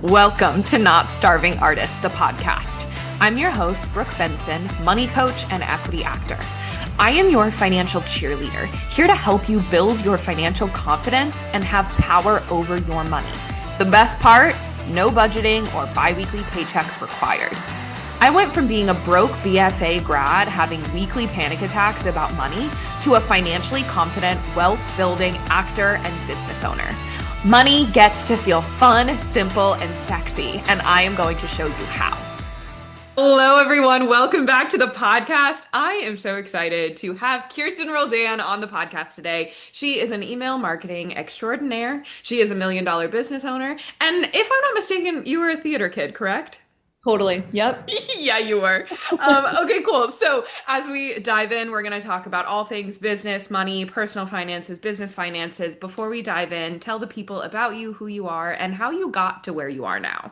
Welcome to Not Starving Artists, the podcast. I'm your host, Brooke Benson, money coach and equity actor. I am your financial cheerleader, here to help you build your financial confidence and have power over your money. The best part, no budgeting or bi-weekly paychecks required. I went from being a broke BFA grad having weekly panic attacks about money to a financially confident, wealth-building actor and business owner. Money gets to feel fun, simple, and sexy, and I am going to show you how. Hello, everyone. Welcome back to the podcast. I am so excited to have Kirsten Roldan on the podcast today. She is an email marketing extraordinaire. She is a $1 million business owner. And if I'm not mistaken, you were a theater kid, correct? Totally. Yep. Yeah, you were. Okay, cool. So as we dive in, we're going to talk about all things business, money, personal finances, business finances. Before we dive in, tell the people about you, who you are, and how you got to where you are now.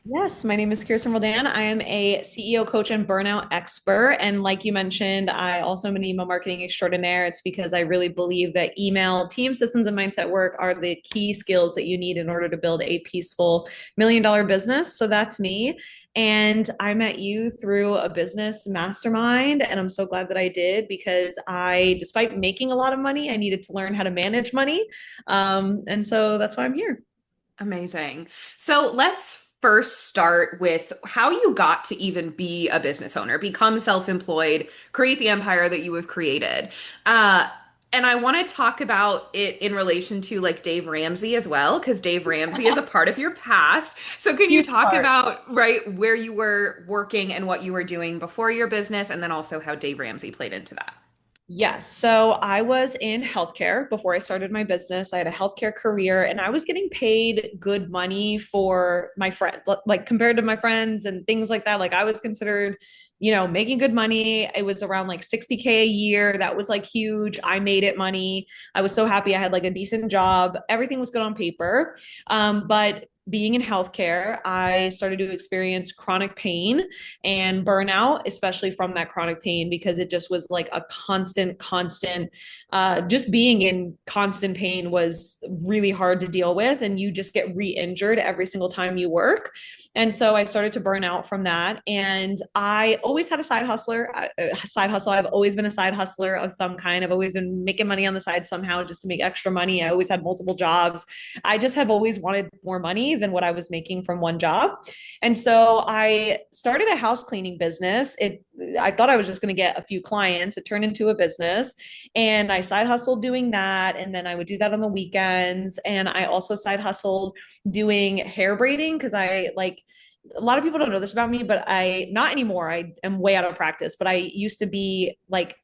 Yes, my name is Kirsten Roldan. I am a CEO coach and burnout expert. And like you mentioned, I also am an email marketing extraordinaire. It's because I really believe that email, team systems, and mindset work are the key skills that you need in order to build a peaceful $1 million business. So that's me. And I met you through a business mastermind. And I'm so glad that I did because despite making a lot of money, I needed to learn how to manage money. And so that's why I'm here. Amazing. So let's first start with how you got to even be a business owner, become self-employed, create the empire that you have created. And I want to talk about it in relation to like Dave Ramsey as well, because Dave Ramsey is a part of your past. So can you Huge talk part. about, right, where you were working and what you were doing before your business, and then also how Dave Ramsey played into that? Yes. So I was in healthcare before I started my business. I had a healthcare career and I was getting paid good money for my friend, like compared to my friends and things like that. Like I was considered, making good money. It was around like 60K a year. That was like huge. I made it money. I was so happy I had like a decent job. Everything was good on paper. But being in healthcare, I started to experience chronic pain and burnout, especially from that chronic pain, because it just was like a constant, just being in constant pain was really hard to deal with. And you just get re injured every single time you work. And so I started to burn out from that. And I always had a side hustle. I've always been a side hustler of some kind. I've always been making money on the side somehow just to make extra money. I always had multiple jobs. I just have always wanted more money than what I was making from one job. And so I started a house cleaning business. I thought I was just going to get a few clients. It turned into a business and I side hustled doing that. And then I would do that on the weekends. And I also side hustled doing hair braiding because I like a lot of people don't know this about me, but not anymore. I am way out of practice, but I used to be like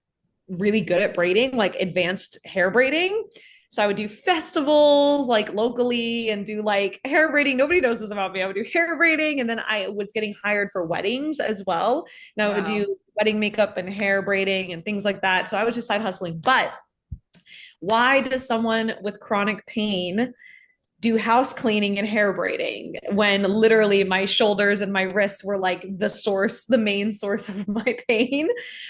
really good at braiding, like advanced hair braiding. So I would do festivals like locally and do like hair braiding. Nobody knows this about me. I would do hair braiding and then I was getting hired for weddings as well. Now I would Wow. do wedding makeup and hair braiding and things like that. So I was just side hustling. But why does someone with chronic pain do house cleaning and hair braiding when literally my shoulders and my wrists were like the main source of my pain?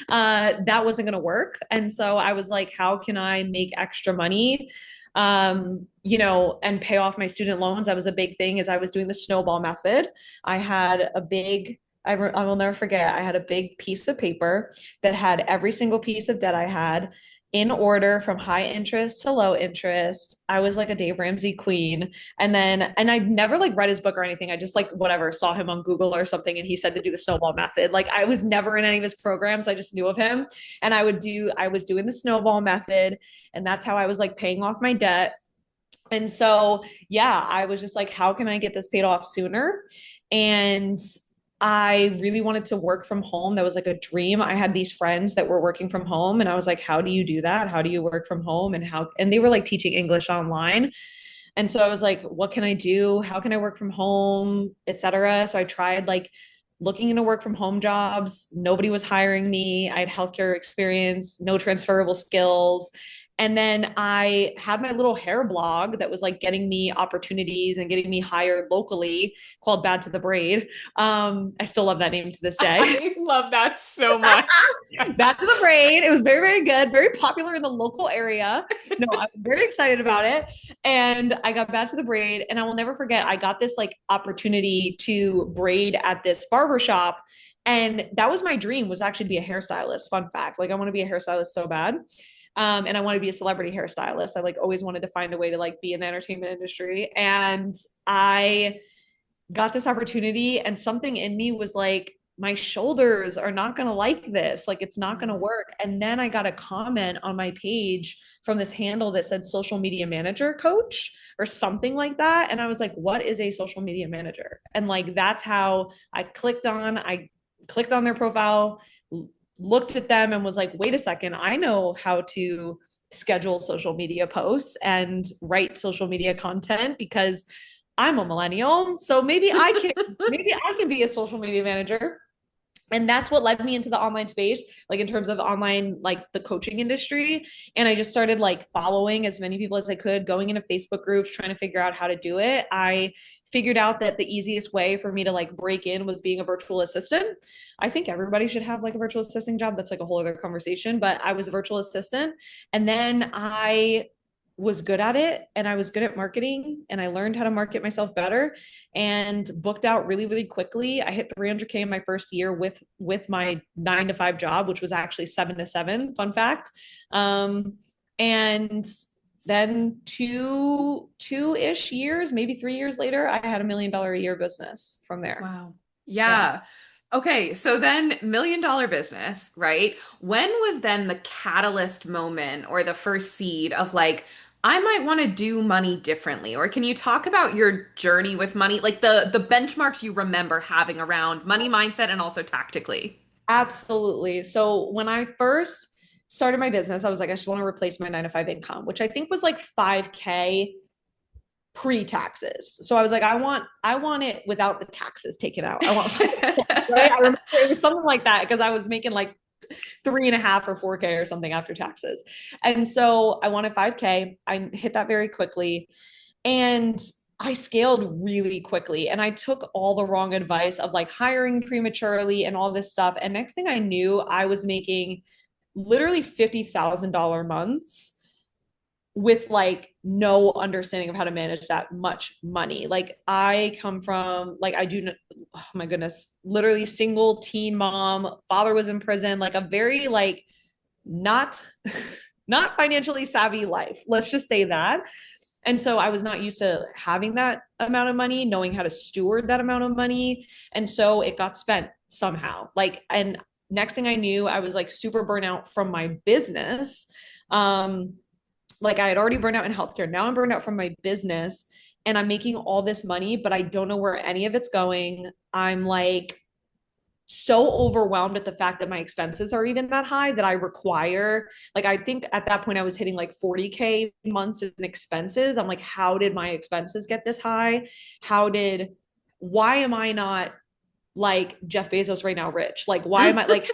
That wasn't going to work. And so I was like, how can I make extra money? And pay off my student loans. That was a big thing as I was doing the snowball method. I had a big, I will never forget, I had a big piece of paper that had every single piece of debt I had in order from high interest to low interest. I was like a Dave Ramsey queen. And I never like read his book or anything. I just like whatever, saw him on Google or something. And he said to do the snowball method. Like I was never in any of his programs. I just knew of him. And I was doing the snowball method. And that's how I was like paying off my debt. And so, yeah, I was just like, how can I get this paid off sooner? And I really wanted to work from home. That was like a dream. I had these friends that were working from home and I was like, how do you do that? How do you work from home? And they were like teaching English online. And so I was like, what can I do? How can I work from home, etc. So I tried like looking into work from home jobs. Nobody was hiring me. I had healthcare experience, no transferable skills. And then I had my little hair blog that was like getting me opportunities and getting me hired locally, called Bad to the Braid. I still love that name to this day. I love that so much. Bad to the Braid. It was very, very good, very popular in the local area. No, I was very excited about it. And I got Bad to the Braid. And I will never forget, I got this like opportunity to braid at this barber shop. And that was my dream, was actually to be a hairstylist. Fun fact. Like I want to be a hairstylist so bad. And I want to be a celebrity hairstylist. I like always wanted to find a way to like be in the entertainment industry. And I got this opportunity, and something in me was like, my shoulders are not going to like this. Like it's not going to work. And then I got a comment on my page from this handle that said social media manager coach or something like that. And I was like, what is a social media manager? And like, that's how I clicked on their profile, looked at them and was like, wait a second, I know how to schedule social media posts and write social media content because I'm a millennial. So maybe I can be a social media manager. And that's what led me into the online space, like in terms of online, like the coaching industry. And I just started like following as many people as I could, going into Facebook groups, trying to figure out how to do it. I figured out that the easiest way for me to like break in was being a virtual assistant. I think everybody should have like a virtual assisting job. That's like a whole other conversation, but I was a virtual assistant. And then I was good at it, and I was good at marketing, and I learned how to market myself better and booked out really, really quickly. I hit 300K in my first year with my 9 to 5 job, which was actually 7 to 7, fun fact. And then two-ish years, maybe 3 years later, I had $1 million a year business from there. Wow. Yeah. Okay, so then $1 million business, right? When was then the catalyst moment or the first seed of like, I might want to do money differently? Or can you talk about your journey with money, like the benchmarks you remember having around money mindset and also tactically? Absolutely. So when I first started my business, I was like, I just want to replace my 9 to 5 income, which I think was like 5K pre-taxes. So I was like, I want it without the taxes taken out. I want right. I remember it was something like that because I was making like 3.5 or 4K or something after taxes. And so I wanted 5K. I hit that very quickly. And I scaled really quickly, and I took all the wrong advice of like hiring prematurely and all this stuff. And next thing I knew, I was making literally $50,000 months with like no understanding of how to manage that much money. Like I come from like oh my goodness, literally single teen mom, father was in prison, like a very like not not financially savvy life. Let's just say that. And so I was not used to having that amount of money, knowing how to steward that amount of money. And so it got spent somehow. Like, and next thing I knew, I was like super burnout from my business. Like I had already burned out in healthcare. Now I'm burned out from my business, and I'm making all this money, but I don't know where any of it's going. I'm like so overwhelmed at the fact that my expenses are even that high that I require, like, I think at that point I was hitting like 40K months in expenses. I'm like, how did my expenses get this high? Why am I not like Jeff Bezos right now rich? Like, why am I like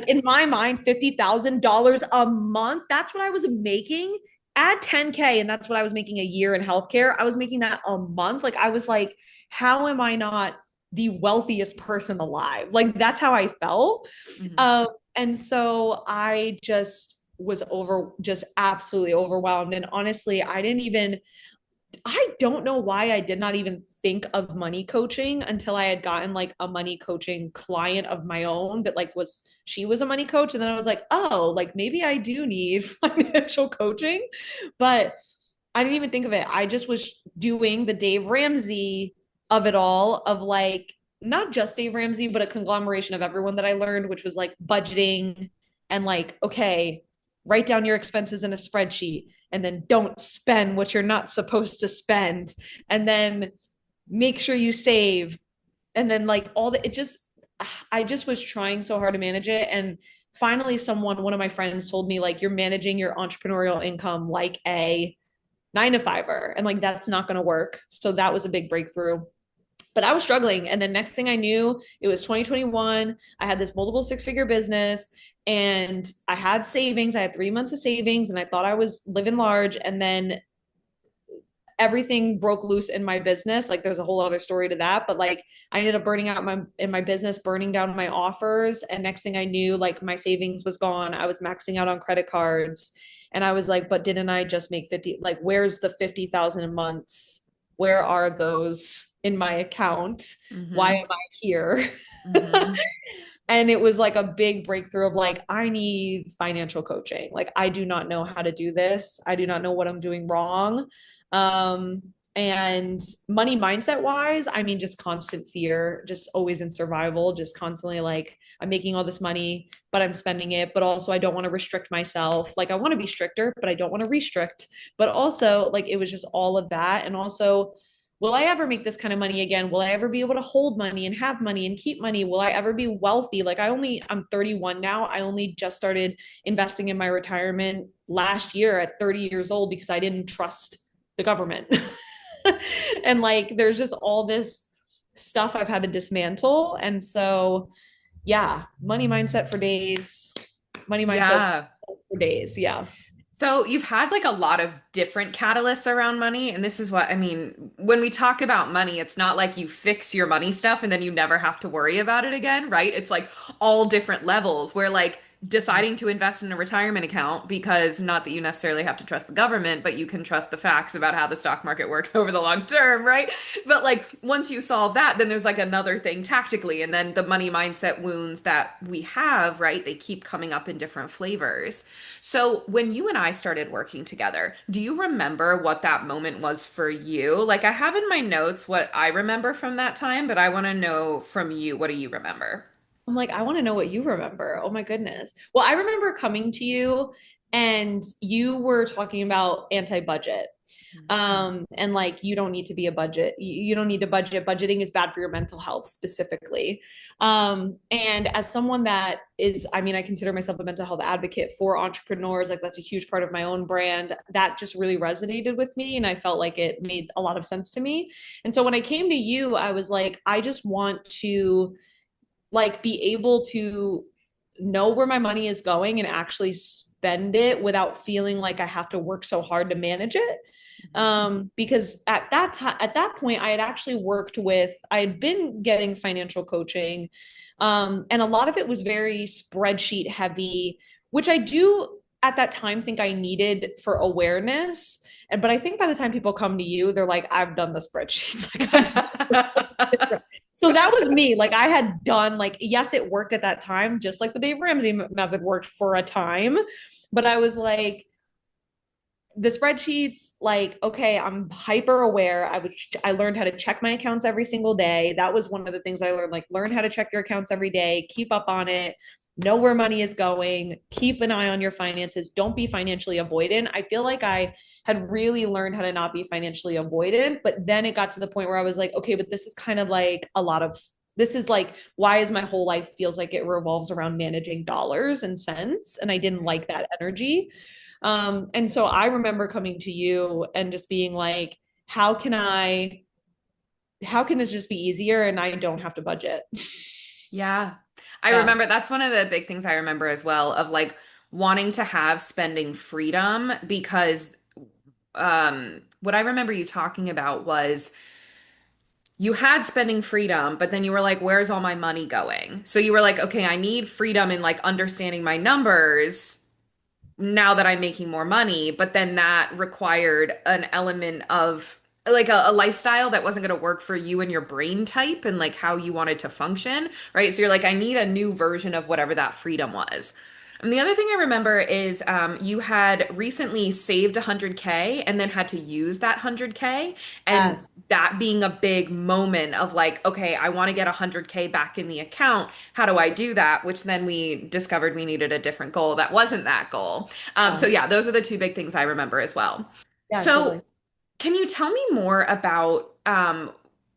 in my mind, $50,000 a month? That's what I was making. Add 10K, and that's what I was making a year in healthcare. I was making that a month. Like, I was like, how am I not the wealthiest person alive? Like, that's how I felt. Mm-hmm. And so I just was just absolutely overwhelmed. And honestly, I don't know why I did not even think of money coaching until I had gotten like a money coaching client of my own that like she was a money coach. And then I was like, oh, like maybe I do need financial coaching, but I didn't even think of it. I just was doing the Dave Ramsey of it all, of like, not just Dave Ramsey, but a conglomeration of everyone that I learned, which was like budgeting and like, okay, write down your expenses in a spreadsheet, and then don't spend what you're not supposed to spend, and then make sure you save. And then like I just was trying so hard to manage it. And finally one of my friends told me like, you're managing your entrepreneurial income like a 9 to 5er. And like, that's not going to work. So that was a big breakthrough. But I was struggling. And then next thing I knew, it was 2021. I had this multiple six-figure business and I had savings. I had 3 months of savings and I thought I was living large. And then everything broke loose in my business. Like there's a whole other story to that, but like I ended up burning out my business, burning down my offers. And next thing I knew, like my savings was gone. I was maxing out on credit cards. And I was like, but didn't I just make 50? Like, where's the 50,000 a month? Where are those in my account? Why Mm-hmm. am I here? Mm-hmm. And it was like a big breakthrough of like, I need financial coaching. Like, I do not know how to do this. I do not know what I'm doing wrong. Um, and money mindset wise, I mean, just constant fear, just always in survival, just constantly like, I'm making all this money, but I'm spending it. But also, I don't want to restrict myself. Like, I want to be stricter, but I don't want to restrict. But also, like, it was just all of that. And also, will I ever make this kind of money again? Will I ever be able to hold money and have money and keep money? Will I ever be wealthy? Like I'm 31 now. I only just started investing in my retirement last year at 30 years old because I didn't trust the government. And like there's just all this stuff I've had to dismantle. And so yeah, money mindset for days. Money mindset Yeah. for days. Yeah. So you've had like a lot of different catalysts around money. And this is what I mean. When we talk about money, it's not like you fix your money stuff and then you never have to worry about it again, right? It's like all different levels where like deciding to invest in a retirement account because not that you necessarily have to trust the government, but you can trust the facts about how the stock market works over the long term, right? But like once you solve that, then there's like another thing tactically. And then the money mindset wounds that we have, right? They keep coming up in different flavors. So when you and I started working together, do you remember what that moment was for you? Like I have in my notes what I remember from that time, but I want to know from you, what do you remember? I'm like, I want to know what you remember. Oh my goodness. Well, I remember coming to you and you were talking about anti-budget. And like you don't need to be a budget. You don't need to budget. Budgeting is bad for your mental health specifically. And as someone that is, I mean, I consider myself a mental health advocate for entrepreneurs. Like that's a huge part of my own brand. That just really resonated with me. And I felt like it made a lot of sense to me. And so when I came to you, I was like, I just want to like be able to know where my money is going and actually spend it without feeling like I have to work so hard to manage it. Because at that time, at that point, I had actually worked with, I had been getting financial coaching, and a lot of it was very spreadsheet heavy, which I do at that time think I needed for awareness. And but I think by the time people come to you, they're like, I've done the spreadsheets. Like, so that was me. Like I had done like, yes, it worked at that time, just like the Dave Ramsey method worked for a time. But I was like, the spreadsheets, like, okay, I'm hyper aware. I learned how to check my accounts every single day. That was one of the things I learned, like learn how to check your accounts every day, keep up on it, know where money is going, keep an eye on your finances, don't be financially avoidant. I feel like I had really learned how to not be financially avoidant, but then it got to the point where I was like, okay, but this is kind of like a lot of this is like why is my whole life feels like it revolves around managing dollars and cents, and I didn't like that energy. And so I remember coming to you and just being like, how can this just be easier and I don't have to budget? Yeah. I Yeah. remember that's one of the big things I remember as well of like wanting to have spending freedom because what I remember you talking about was you had spending freedom, but then you were like, where's all my money going? So you were like, okay, I need freedom in like understanding my numbers now that I'm making more money, but then that required an element of like a lifestyle that wasn't going to work for you and your brain type and like how you wanted to function, right? So you're like, I need a new version of whatever that freedom was. And the other thing I remember is you had recently saved 100K and then had to use that 100K. And Yes. that being a big moment of like, okay, I want to get 100K back in the account. How do I do that? Which then we discovered we needed a different goal that wasn't that goal. So Yeah. yeah, those are the two big things I remember as well. Yeah, So totally. can you tell me more about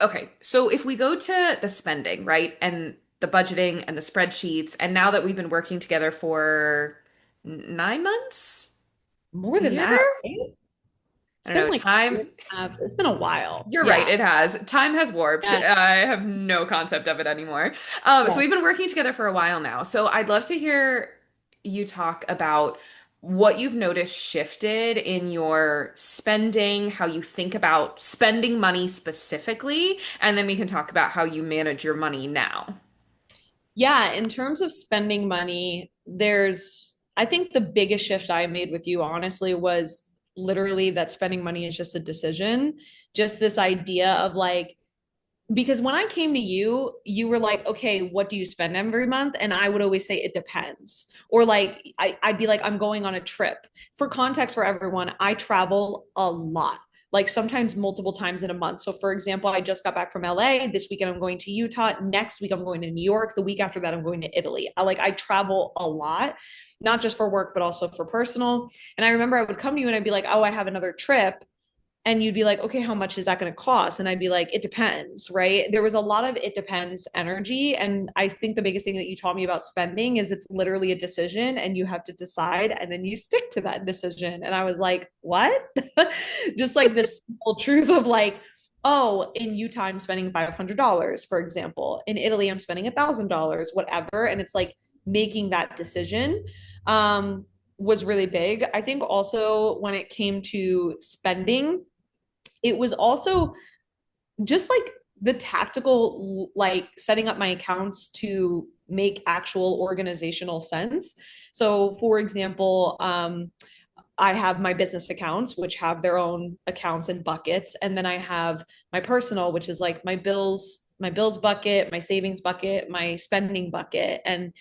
okay, so if we go to the spending, right? And the budgeting and the spreadsheets, and now that we've been working together for 9 months, More a than year? that, right? It's I don't been know, like, time. it's been a while. You're right, Yeah. it has. Time has warped. Yeah. I have no concept of it anymore. So Yeah. we've been working together for a while now. So I'd love to hear you talk about what you've noticed shifted in your spending, how you think about spending money specifically, and then we can talk about how you manage your money now. Yeah, in terms of spending money, I think the biggest shift I made with you, honestly, was literally that spending money is just a decision. Just this idea of like, because when I came to you, you were like, okay, what do you spend every month? And I would always say it depends. Or like, I'd be like, I'm going on a trip. For context for everyone, I travel a lot, like sometimes multiple times in a month. So, for example, I just got back from LA. This weekend, I'm going to Utah. Next week, I'm going to New York. The week after that, I'm going to Italy. I travel a lot, not just for work, but also for personal. And I remember I would come to you and I'd be like, oh, I have another trip, and you'd be like, okay, how much is that going to cost? And I'd be like, it depends, right? There was a lot of it depends energy. And I think the biggest thing that you taught me about spending is it's literally a decision and you have to decide and then you stick to that decision. And I was like, what? Just like this simple truth of like, oh, in Utah, I'm spending $500, for example. In Italy, I'm spending $1,000, whatever. And it's like making that decision. Was really big. I think also when it came to spending, it was also just like the tactical, like setting up my accounts to make actual organizational sense. So, for example, I have my business accounts, which have their own accounts and buckets. And then I have my personal, which is like my bills bucket, my savings bucket, my spending bucket. And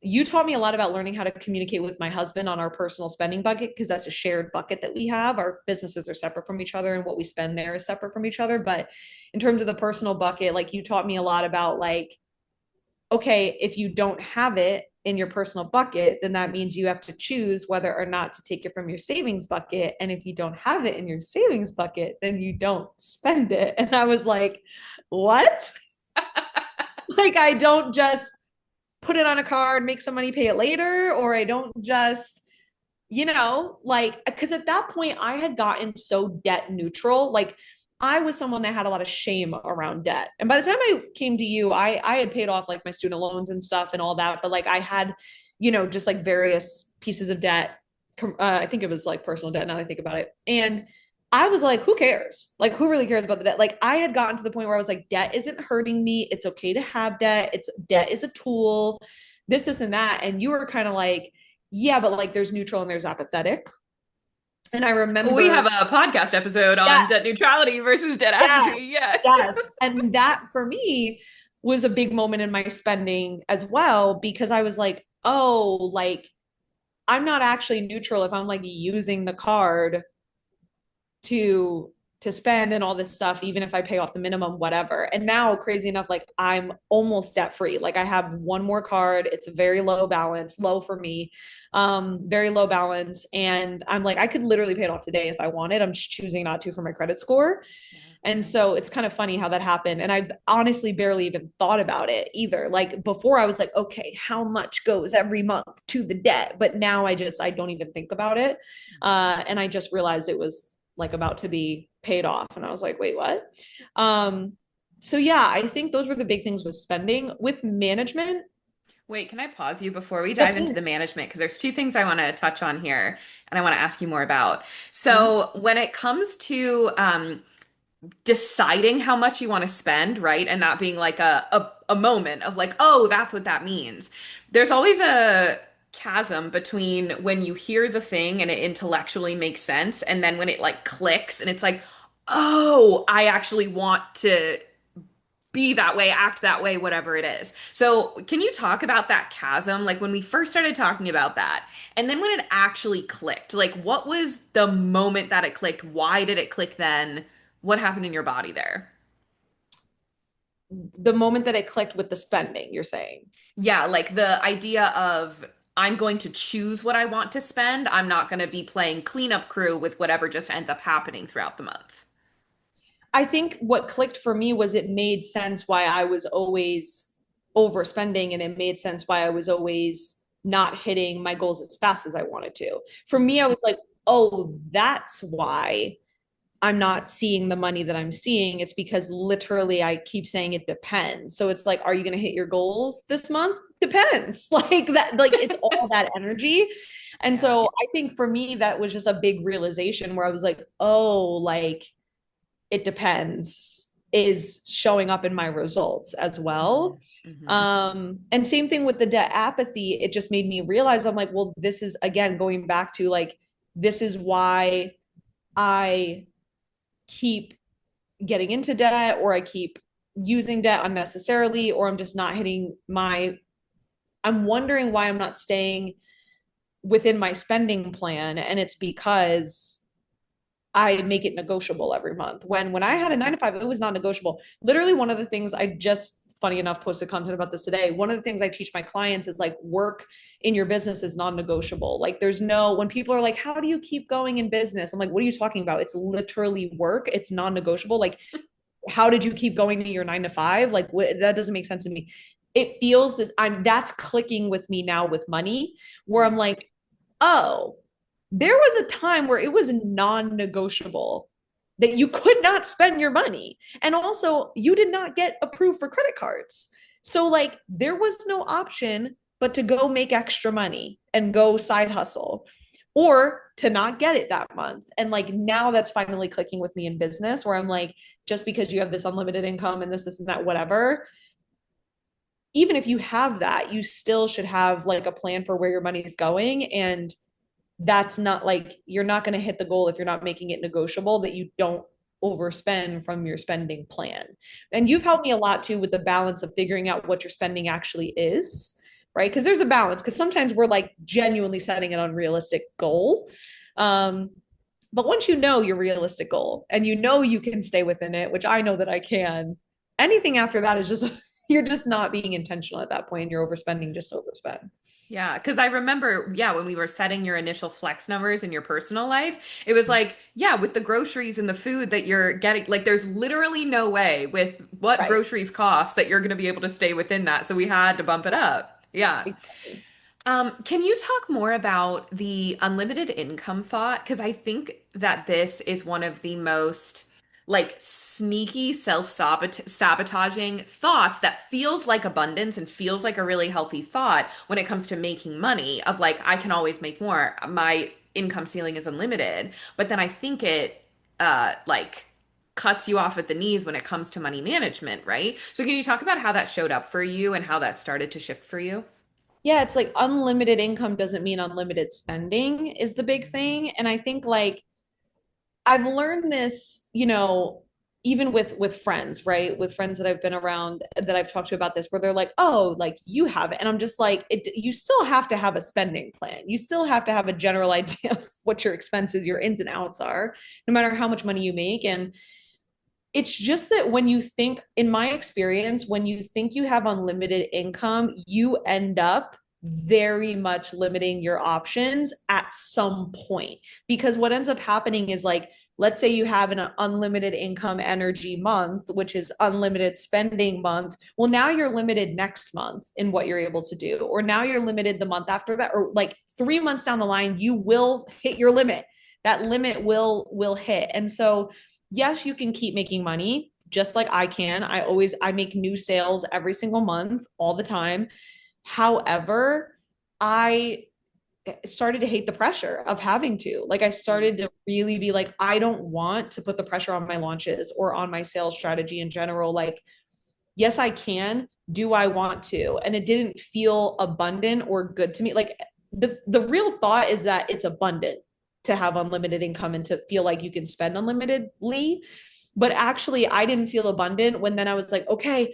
you taught me a lot about learning how to communicate with my husband on our personal spending bucket because that's a shared bucket that we have. Our businesses are separate from each other and what we spend there is separate from each other. But in terms of the personal bucket, like you taught me a lot about like, okay, if you don't have it in your personal bucket, then that means you have to choose whether or not to take it from your savings bucket. And if you don't have it in your savings bucket, then you don't spend it. And I was like, what? Like, I don't just put it on a card, make some money, pay it later, or I don't just, like, because at that point I had gotten so debt neutral. Like, I was someone that had a lot of shame around debt. And by the time I came to you, I had paid off like my student loans and stuff and all that. But like I had, just like various pieces of debt. I think it was like personal debt now that I think about it. And I was like, who cares? Like, who really cares about the debt? Like, I had gotten to the point where I was like, debt isn't hurting me. It's okay to have debt. Debt is a tool, this, and that. And you were kind of like, yeah, but like there's neutral and there's apathetic. And I We remember, have a podcast episode on yeah, debt neutrality versus debt yeah, apathy. Yeah. yes. And that for me was a big moment in my spending as well, because I was like, oh, like I'm not actually neutral if I'm like using the card to spend and all this stuff, even if I pay off the minimum, whatever. And now, crazy enough, like I'm almost debt free. Like I have one more card. It's a very low balance, low for me, very low balance. And I'm like, I could literally pay it off today if I wanted. I'm just choosing not to for my credit score. And so it's kind of funny how that happened. And I've honestly barely even thought about it either. Like before, I was like, okay, how much goes every month to the debt? But now I don't even think about it. And I just realized it was like about to be paid off. And I was like, wait, what? So yeah, I think those were the big things with spending. With management. Wait, can I pause you before we dive into the management? Because there's two things I want to touch on here and I want to ask you more about. So, when it comes to deciding how much you want to spend, right? And that being like a moment of like, oh, that's what that means. There's always a chasm between when you hear the thing and it intellectually makes sense, and then when it like clicks and it's like, oh, I actually want to be that way, act that way, whatever it is. So, can you talk about that chasm? Like when we first started talking about that, and then when it actually clicked, like what was the moment that it clicked? Why did it click then? What happened in your body there? The moment that it clicked with the spending, you're saying? Yeah, like the idea of I'm going to choose what I want to spend. I'm not going to be playing cleanup crew with whatever just ends up happening throughout the month. I think what clicked for me was it made sense why I was always overspending, and it made sense why I was always not hitting my goals as fast as I wanted to. For me, I was like, oh, that's why I'm not seeing the money that I'm seeing. It's because literally I keep saying it depends. So it's like, are you going to hit your goals this month? Depends. Like that, like it's all that energy. And Yeah. so I think for me, that was just a big realization where I was like, oh, like it depends is showing up in my results as well. Mm-hmm. And same thing with the debt apathy. It just made me realize I'm like, well, this is again going back to like, this is why I keep getting into debt, or I keep using debt unnecessarily, or I'm just not hitting my, I'm wondering why I'm not staying within my spending plan. And it's because I make it negotiable every month. When I had a 9 to 5, it was not negotiable. Literally, one of the things I just, funny enough, posted content about this today. One of the things I teach my clients is like, work in your business is non-negotiable. Like there's no, when people are like, how do you keep going in business? I'm like, what are you talking about? It's literally work. It's non-negotiable. Like, how did you keep going to your 9 to 5? Like that doesn't make sense to me. It feels this, that's clicking with me now with money, where I'm like, oh, there was a time where it was non-negotiable that you could not spend your money. And also you did not get approved for credit cards. So like there was no option but to go make extra money and go side hustle, or to not get it that month. And like now that's finally clicking with me in business, where I'm like, just because you have this unlimited income and this and that, whatever, even if you have that, you still should have like a plan for where your money is going. And that's not like, you're not going to hit the goal if you're not making it negotiable that you don't overspend from your spending plan. And you've helped me a lot too with the balance of figuring out what your spending actually is, right? Because there's a balance, because sometimes we're like genuinely setting an unrealistic goal. Um, but once you know your realistic goal and you know you can stay within it, which I know that I can, anything after that is just, you're just not being intentional at that point. You're overspending, just overspend. Yeah, because I remember, yeah, when we were setting your initial flex numbers in your personal life, it was like, yeah, with the groceries and the food that you're getting, like, there's literally no way with what Right. groceries cost that you're going to be able to stay within that. So we had to bump it up. Yeah. Exactly. Can you talk more about the unlimited income thought? Because I think that this is one of the most like sneaky self-sabotaging thoughts that feels like abundance and feels like a really healthy thought when it comes to making money of like, I can always make more. My income ceiling is unlimited. But then I think it like cuts you off at the knees when it comes to money management, right? So can you talk about how that showed up for you and how that started to shift for you? Yeah, it's like unlimited income doesn't mean unlimited spending is the big thing. And I think like I've learned this, even with friends, right? With friends that I've been around that I've talked to about this, where they're like, "Oh, like you have it," and I'm just like, you still have to have a spending plan. You still have to have a general idea of what your expenses, your ins and outs are, no matter how much money you make. And it's just that when you think, in my experience, when you think you have unlimited income, you end up very much limiting your options at some point. Because what ends up happening is like, let's say you have an unlimited income energy month, which is unlimited spending month. Well, now you're limited next month in what you're able to do. Or now you're limited the month after that, or like 3 months down the line, you will hit your limit. That limit will hit. And so yes, you can keep making money just like I can. I make new sales every single month, all the time. However, I started to hate the pressure of having to. Like I started to really be like, I don't want to put the pressure on my launches or on my sales strategy in general. Like, yes, I can. Do I want to? And it didn't feel abundant or good to me. Like the real thought is that it's abundant to have unlimited income and to feel like you can spend unlimitedly. But actually, I didn't feel abundant when then I was like, okay,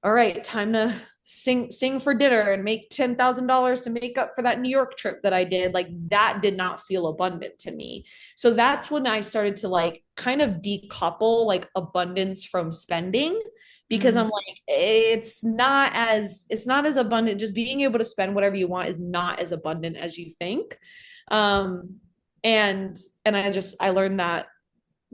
all right, time to sing for dinner and make $10,000 to make up for that New York trip that I did. Like that did not feel abundant to me. So that's when I started to like kind of decouple like abundance from spending, because I'm Mm. like, it's not as abundant. Just being able to spend whatever you want is not as abundant as you think. Um and I learned that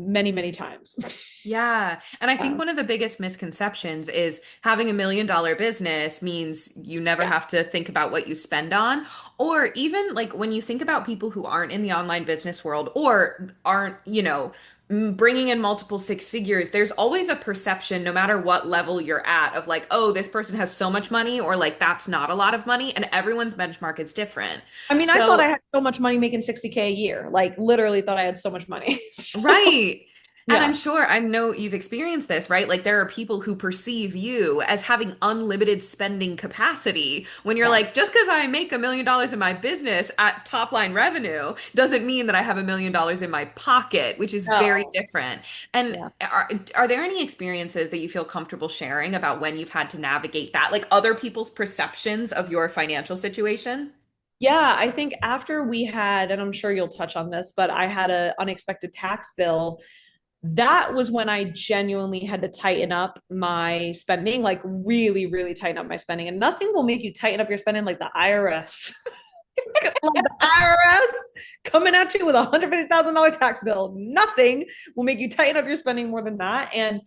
many, many times. Yeah. And I think Yeah. one of the biggest misconceptions is having $1 million business means you never Yeah. have to think about what you spend on. Or even like when you think about people who aren't in the online business world or aren't, bringing in multiple six figures, there's always a perception, no matter what level you're at, of like, oh, this person has so much money, or like, that's not a lot of money. And everyone's benchmark is different. I mean, I thought I So, had so much money making 60K a year. Like literally thought I had so much money. So, right. And I'm yeah. sure I know you've experienced this, right? Like there are people who perceive you as having unlimited spending capacity when you're Yeah. like, just because I make $1 million in my business at top line revenue doesn't mean that I have $1 million in my pocket, which is very No. different. And Yeah. are there any experiences that you feel comfortable sharing about when you've had to navigate that, like other people's perceptions of your financial situation? Yeah, I think after we had, and I'm sure you'll touch on this, but I had a unexpected tax bill. That was when I genuinely had to tighten up my spending, like really, really tighten up my spending. And nothing will make you tighten up your spending like the IRS. Like the IRS coming at you with a $150,000 tax bill. Nothing will make you tighten up your spending more than that. And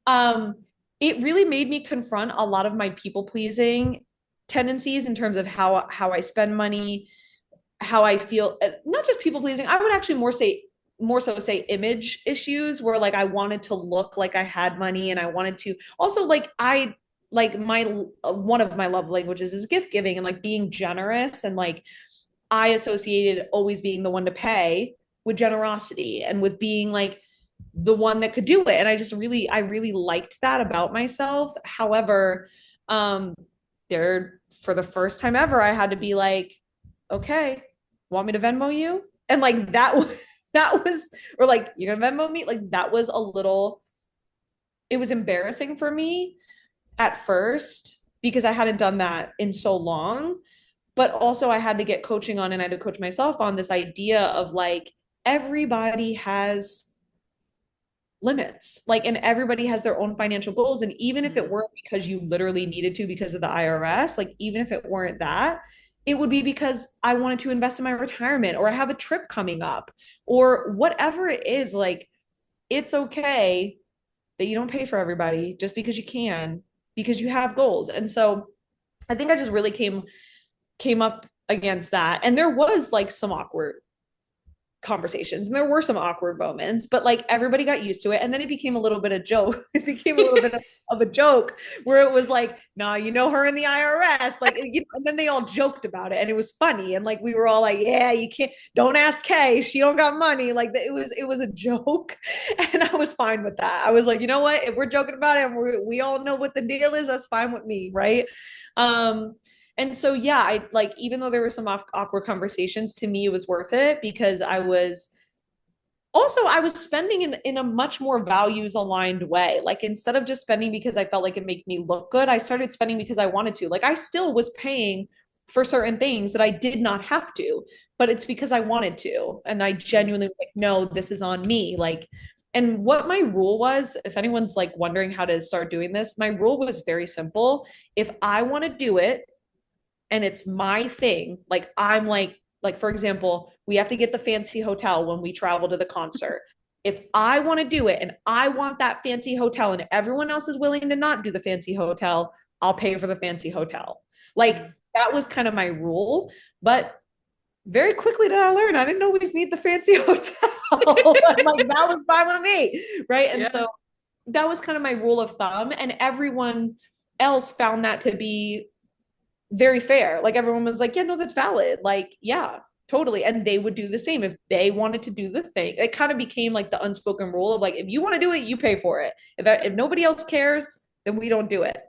um, it really made me confront a lot of my people pleasing tendencies in terms of how I spend money, how I feel, not just people pleasing. I would actually more so say image issues where like I wanted to look like I had money and I wanted to also like my one of my love languages is gift giving and like being generous and like I associated always being the one to pay with generosity and with being like the one that could do it. And I really liked that about myself. However, um, there for the first time ever, I had to be like, okay, want me to Venmo you? And like that was that was or like you're gonna Venmo me? Like that was a little it was embarrassing for me at first because I hadn't done that in so long. But also I had to get coaching on and I had to coach myself on this idea of like everybody has limits. Like, and everybody has their own financial goals. And even if it Mhm. weren't because you literally needed to because of the IRS, like, even if it weren't that, it would be because I wanted to invest in my retirement or I have a trip coming up or whatever it is. Like, it's okay that you don't pay for everybody just because you can, because you have goals. And so I think I just really came up against that. And there was like some awkward conversations and there were some awkward moments but like everybody got used to it and then it became a little bit of joke it became a little bit of a joke where it was like nah you know her in the IRS like you know, and then they all joked about it and it was funny and like we were all like yeah you can't don't ask Kay she don't got money like it was a joke and I was fine with that I was like you know what if we're joking about it and we all know what the deal is that's fine with me right um and so, yeah, I like, even though there were some awkward conversations, to me, it was worth it because I was spending in a much more values aligned way. Like, instead of just spending because I felt like it made me look good, I started spending because I wanted to. Like, I still was paying for certain things that I did not have to, but it's because I wanted to. And I genuinely was like, no, this is on me. Like, and what my rule was, if anyone's like wondering how to start doing this, my rule was very simple. If I want to do it, and it's my thing. Like I'm like for example, we have to get the fancy hotel when we travel to the concert. If I want to do it and I want that fancy hotel and everyone else is willing to not do the fancy hotel, I'll pay for the fancy hotel. Like Mhm. that was kind of my rule, but very quickly did I learn I didn't always need the fancy hotel. Like that was fine with me, right? And Yeah. so that was kind of my rule of thumb and everyone else found that to be very fair. Like everyone was like, yeah, no, that's valid. Like, yeah, totally. And they would do the same if they wanted to do the thing. It kind of became like the unspoken rule of like, if you want to do it, you pay for it. If nobody else cares, then we don't do it.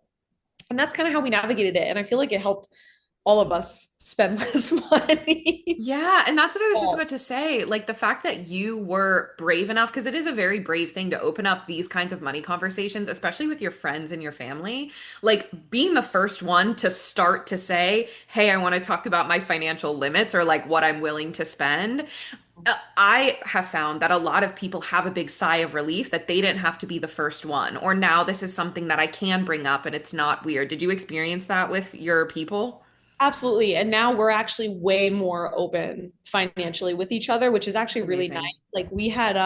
And that's kind of how we navigated it. And I feel like it helped all of us spend less money. Yeah, and that's what I was just Yeah. about to say. Like the fact that you were brave enough, because it is a very brave thing to open up these kinds of money conversations, especially with your friends and your family. Like being the first one to start to say, hey, I want to talk about my financial limits or like what I'm willing to spend. I have found that a lot of people have a big sigh of relief that they didn't have to be the first one, or now this is something that I can bring up and it's not weird. Did you experience that with your people? Absolutely. And now we're actually way more open financially with each other, which is That's actually really nice. amazing. Like we had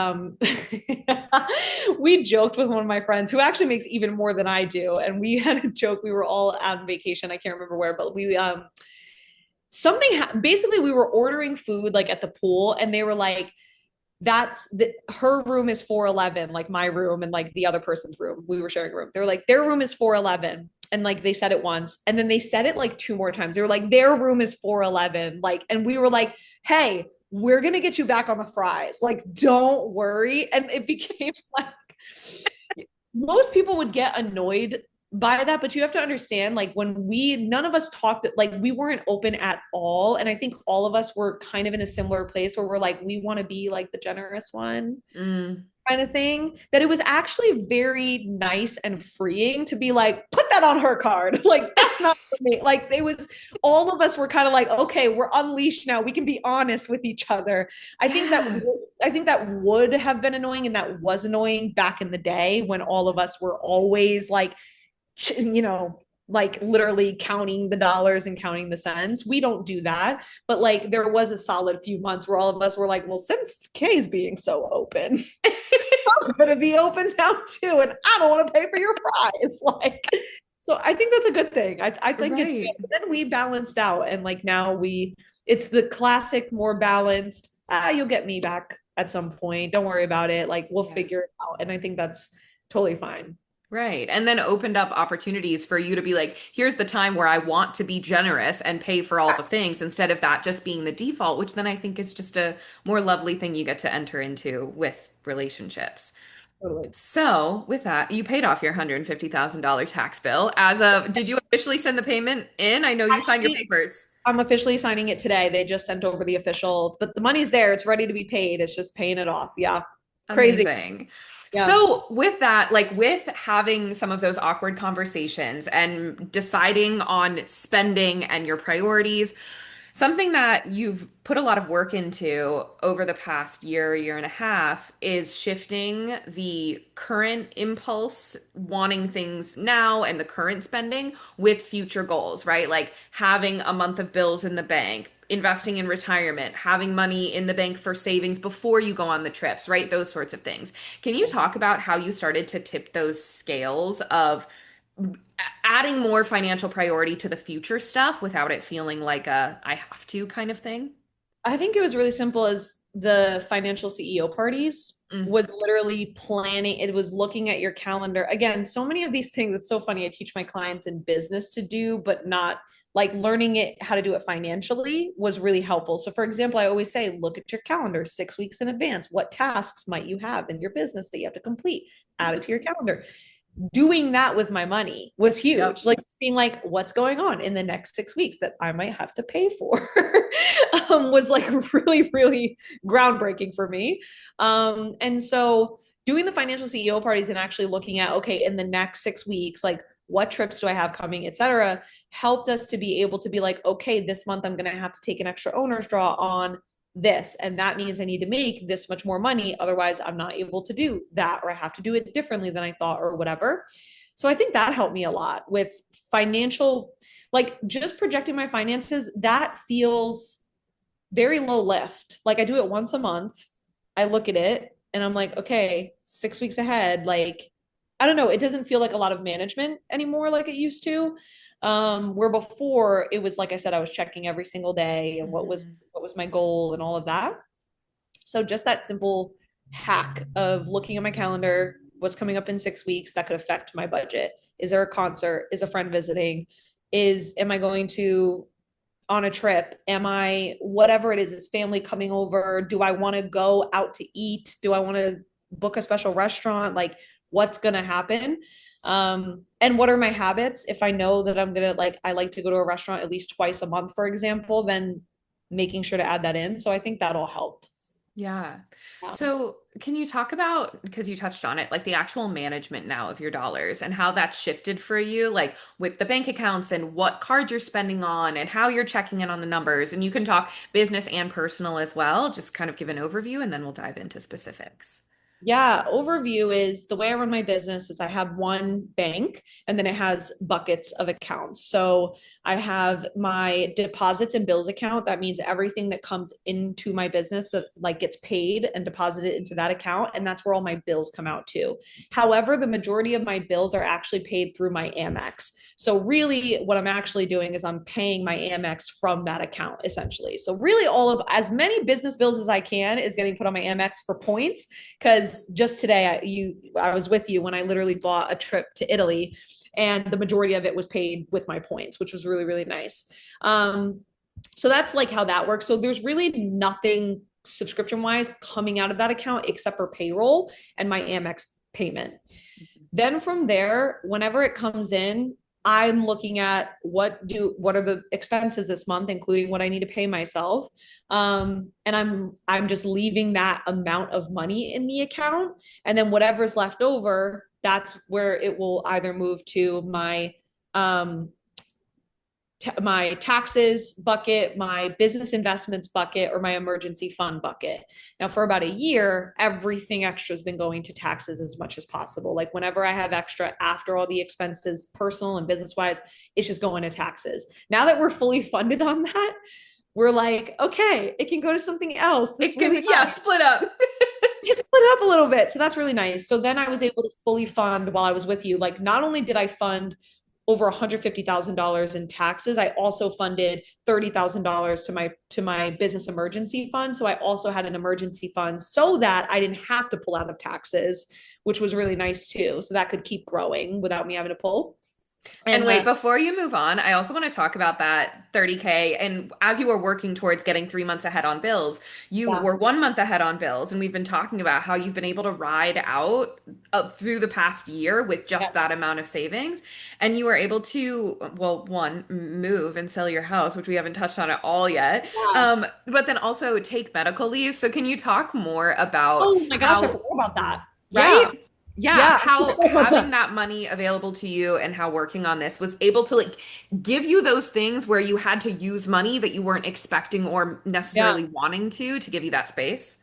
we joked with one of my friends who actually makes even more than I do. And we had a joke. We were all on vacation. I can't remember where, but we basically we were ordering food like at the pool and they were like, her room is 411, like my room and like the other person's room. We were sharing a room. They're like, their room is 411. And like they said it once. And then they said it like two more times. They were like, their room is 411. Like, and we were like, hey, we're gonna get you back on the fries. Like, don't worry. And it became like most people would get annoyed by that, but you have to understand, like when none of us talked, like we weren't open at all. And I think all of us were kind of in a similar place where we're like, we want to be like the generous one Mm. kind of thing, that it was actually very nice and freeing to be like, put that on her card. Like, that's not for me. Like, it was, all of us were kind of like, okay, we're unleashed now. We can be honest with each other. I think that, Yeah. I think that would have been annoying and that was annoying back in the day when all of us were always like, you know, like literally counting the dollars and counting the cents. We don't do that. But like there was a solid few months where all of us were like, well, since Kay's being so open, I'm gonna be open now too. And I don't want to pay for your fries. Like, so I think that's a good thing. I think it's good. Right. But then we balanced out and like now it's the classic more balanced, you'll get me back at some point. Don't worry about it. Like we'll Yeah. figure it out. And I think that's totally fine. Right. And then opened up opportunities for you to be like, here's the time where I want to be generous and pay for all the things instead of that just being the default, which then I think is just a more lovely thing you get to enter into with relationships. Totally. So, with that, you paid off your $150,000 tax bill. Did you officially send the payment in? I know you signed your Actually, papers. I'm officially signing it today. They just sent over the official, but the money's there. It's ready to be paid. It's just paying it off. Yeah. Crazy. Amazing. Yeah. So, with that, like with having some of those awkward conversations and deciding on spending and your priorities, something that you've put a lot of work into over the past year, year and a half is shifting the current impulse, wanting things now and the current spending with future goals, right? Like having a month of bills in the bank, investing in retirement, having money in the bank for savings before you go on the trips, right? Those sorts of things. Can you talk about how you started to tip those scales of adding more financial priority to the future stuff without it feeling like a I have to kind of thing? I think it was really simple as the financial CEO parties Mm. was literally planning, it was looking at your calendar. Again, so many of these things, it's so funny. I teach my clients in business to do, but not like learning it how to do it financially was really helpful. So for example, I always say, look at your calendar 6 weeks in advance. What tasks might you have in your business that you have to complete? Add it to your calendar. Doing that with my money was huge. Yep. Like being like, what's going on in the next 6 weeks that I might have to pay for was like really, really groundbreaking for me. And so doing the financial CEO parties and actually looking at, okay, in the next 6 weeks, like what trips do I have coming, et cetera, helped us to be able to be like, okay, this month I'm going to have to take an extra owner's draw on this. And that means I need to make this much more money. Otherwise, I'm not able to do that, or I have to do it differently than I thought, or whatever. So I think that helped me a lot with financial, like just projecting my finances. That feels very low lift. Like I do it once a month. I look at it and I'm like, okay, 6 weeks ahead. Like, I don't know. It doesn't feel like a lot of management anymore like it used to. Where before it was like I said, I was checking every single day and Mhm. what was my goal and all of that. So just that simple hack of looking at my calendar, what's coming up in 6 weeks that could affect my budget. Is there a concert? Is a friend visiting? Am I going to on a trip? Am I, whatever it is family coming over? Do I want to go out to eat? Do I want to book a special restaurant? Like what's going to happen? And what are my habits? If I know that I'm going to like, I like to go to a restaurant at least twice a month, for example, then making sure to add that in. So I think that'll help. Yeah. Yeah. So, can you talk about, because you touched on it, like the actual management now of your dollars and how that's shifted for you, like with the bank accounts and what cards you're spending on and how you're checking in on the numbers? And you can talk business and personal as well, just kind of give an overview and then we'll dive into specifics. Yeah, overview is the way I run my business is I have one bank and then it has buckets of accounts. So I have my deposits and bills account. That means everything that comes into my business that like gets paid and deposited into that account. And that's where all my bills come out to. However, the majority of my bills are actually paid through my Amex. So really what I'm actually doing is I'm paying my Amex from that account essentially. So really all of as many business bills as I can is getting put on my Amex for points because just today I was with you when I literally bought a trip to Italy and the majority of it was paid with my points, which was really, really nice. So that's like how that works. So there's really nothing subscription wise coming out of that account except for payroll and my Amex payment. Then from there, whenever it comes in, I'm looking at what are the expenses this month, including what I need to pay myself. And I'm just leaving that amount of money in the account. And then whatever's left over, that's where it will either move to um my taxes bucket, my business investments bucket, or my emergency fund bucket. Now, for about a year, everything extra has been going to taxes as much as possible. Like whenever I have extra after all the expenses, personal and business wise, it's just going to taxes. Now that we're fully funded on that, we're like, okay, it can go to something else. It can, yeah, split up. Just split it up a little bit. So that's really nice. So then I was able to fully fund while I was with you. Like not only did I fund over $150,000 in taxes, I also funded $30,000 to my business emergency fund. So I also had an emergency fund so that I didn't have to pull out of taxes, which was really nice too. So that could keep growing without me having to pull. And wait, before you move on, I also want to talk about that 30K. And as you were working towards getting 3 months ahead on bills, you Yeah, were 1 month ahead on bills. And we've been talking about how you've been able to ride out through the past year with yeah, just that amount of savings. And you were able to, well, one, move and sell your house, which we haven't touched on at all yet. yeah. But then also take medical leave. So can you talk more about Oh my gosh, I how, forgot about that. right? Yeah, Yeah, yeah. how having that money available to you and how working on this was able to like give you those things where you had to use money that you weren't expecting or Yeah. necessarily wanting to give you that space.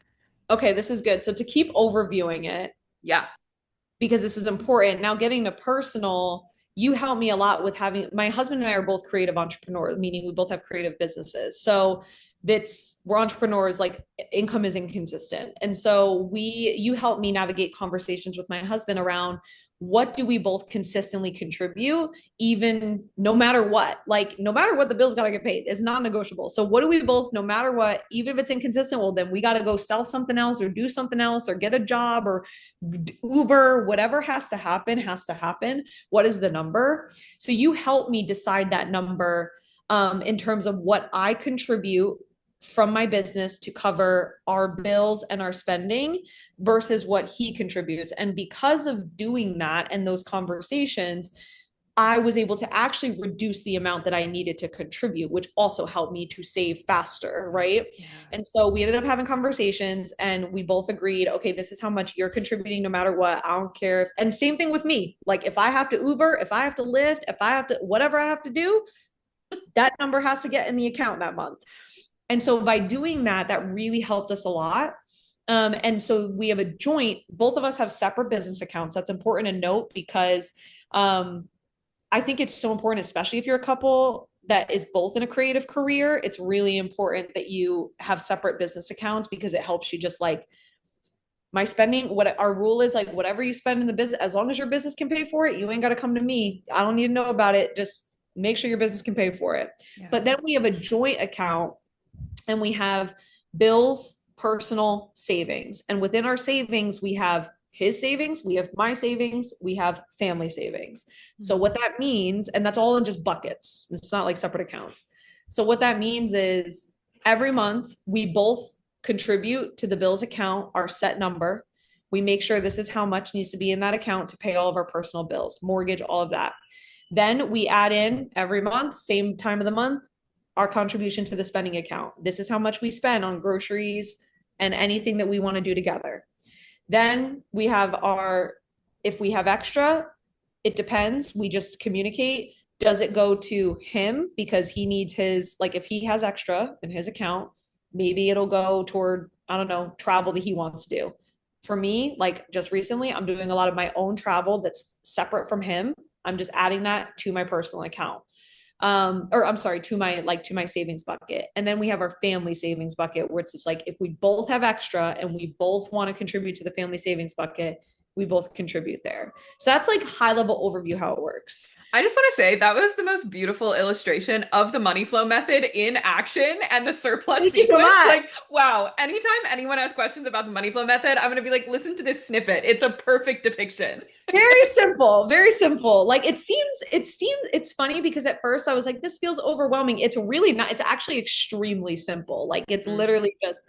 Okay, this is good. So to keep overviewing it, Yeah. because this is important. Now, getting to personal, you help me a lot with having my husband and I are both creative entrepreneurs, meaning we both have creative businesses. So that's we're entrepreneurs, like income is inconsistent. And so you help me navigate conversations with my husband around what do we both consistently contribute, even no matter what, like no matter what the bill's got to get paid, it's non-negotiable. So what do we both, no matter what, even if it's inconsistent, well, then we got to go sell something else or do something else or get a job or Uber, whatever has to happen, has to happen. What is the number? So you help me decide that number in terms of what I contribute from my business to cover our bills and our spending versus what he contributes. And because of doing that and those conversations, I was able to actually reduce the amount that I needed to contribute, which also helped me to save faster, right? Yeah. And so we ended up having conversations and we both agreed, okay, this is how much you're contributing no matter what. I don't care. And same thing with me. Like if I have to Uber, if I have to Lyft, if I have to, whatever I have to do, that number has to get in the account that month. And so by doing that, that really helped us a lot. And so we have a joint, both of us have separate business accounts. That's important to note because I think it's so important, especially if you're a couple that is both in a creative career. It's really important that you have separate business accounts because it helps you just like my spending. What our rule is like, whatever you spend in the business, as long as your business can pay for it, you ain't got to come to me. I don't need to know about it. Just make sure your business can pay for it. Yeah. But then we have a joint account and we have bills, personal savings. And within our savings, we have his savings, we have my savings, we have family savings. So what that means, and that's all in just buckets. It's not like separate accounts. So what that means is every month we both contribute to the bills account our set number. We make sure this is how much needs to be in that account to pay all of our personal bills, mortgage, all of that. Then we add in every month, same time of the month, our contribution to the spending account. This is how much we spend on groceries and anything that we want to do together. Then we have if we have extra, it depends. We just communicate. Does it go to him because he needs like if he has extra in his account, maybe it'll go toward, I don't know, travel that he wants to do. for me, like just recently, I'm doing a lot of my own travel that's separate from him. I'm just adding that to my personal account. Or I'm sorry, to my savings bucket. And then we have our family savings bucket where it's just like if we both have extra and we both want to contribute to the family savings bucket, we both contribute there. So that's like high level overview how it works. I just want to say that was the most beautiful illustration of the money flow method in action and the surplus Thank you so sequence. much. Like, wow, anytime anyone has questions about the money flow method, I'm going to be like, listen to this snippet. It's a perfect depiction. Very simple, very simple. Like it's funny because at first I was like, this feels overwhelming. It's really not, it's actually extremely simple. Like it's literally just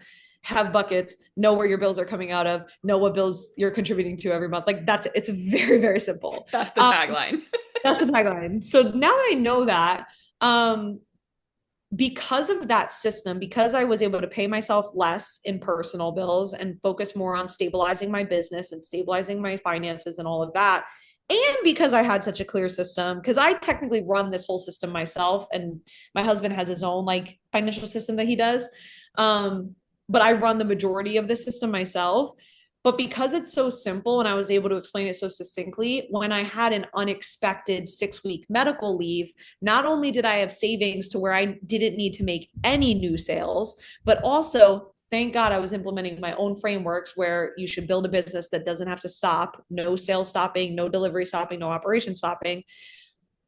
have buckets, know where your bills are coming out of, know what bills you're contributing to every month. Like that's it. It's very, very simple. That's the tagline. That's the tagline. So now that I know that, because of that system, because I was able to pay myself less in personal bills and focus more on stabilizing my business and stabilizing my finances and all of that, and because I had such a clear system, because I technically run this whole system myself, and my husband has his own like financial system that he does. But I run the majority of the system myself. But because it's so simple and I was able to explain it so succinctly, when I had an unexpected 6-week medical leave, not only did I have savings to where I didn't need to make any new sales, but also, thank God I was implementing my own frameworks where you should build a business that doesn't have to stop, no sales stopping, no delivery stopping, no operation stopping.